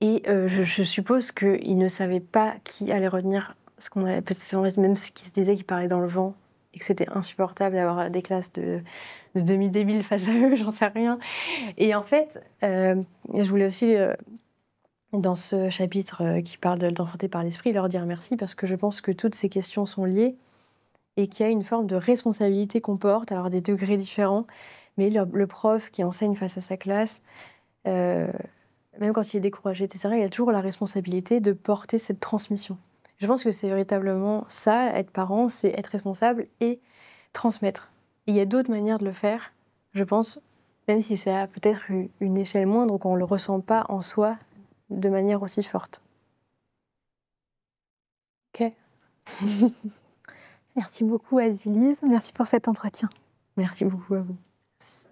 A: Et je suppose qu'ils ne savaient pas qui allait retenir ce qu'on avait, peut-être même ceux qui se disaient qu'ils parlaient dans le vent et que c'était insupportable d'avoir des classes de demi-débiles face à eux, j'en sais rien. Et en fait, je voulais aussi, dans ce chapitre qui parle d'enfanter par l'esprit, leur dire merci parce que je pense que toutes ces questions sont liées et qu'il y a une forme de responsabilité qu'on porte, alors des degrés différents, mais le prof qui enseigne face à sa classe... même quand il est découragé, etc., il a toujours la responsabilité de porter cette transmission. Je pense que c'est véritablement ça, être parent, c'est être responsable et transmettre. Et il y a d'autres manières de le faire, je pense, même si c'est à peut-être une échelle moindre, qu'on ne le ressent pas en soi de manière aussi forte. Ok.
B: Merci beaucoup Azilise, merci pour cet entretien.
A: Merci beaucoup à vous. Merci.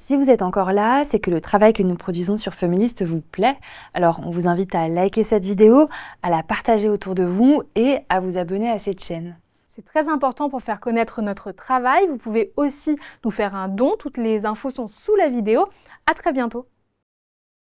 C: Si vous êtes encore là, c'est que le travail que nous produisons sur Feminist vous plaît. Alors on vous invite à liker cette vidéo, à la partager autour de vous et à vous abonner à cette chaîne.
B: C'est très important pour faire connaître notre travail. Vous pouvez aussi nous faire un don. Toutes les infos sont sous la vidéo. À très bientôt.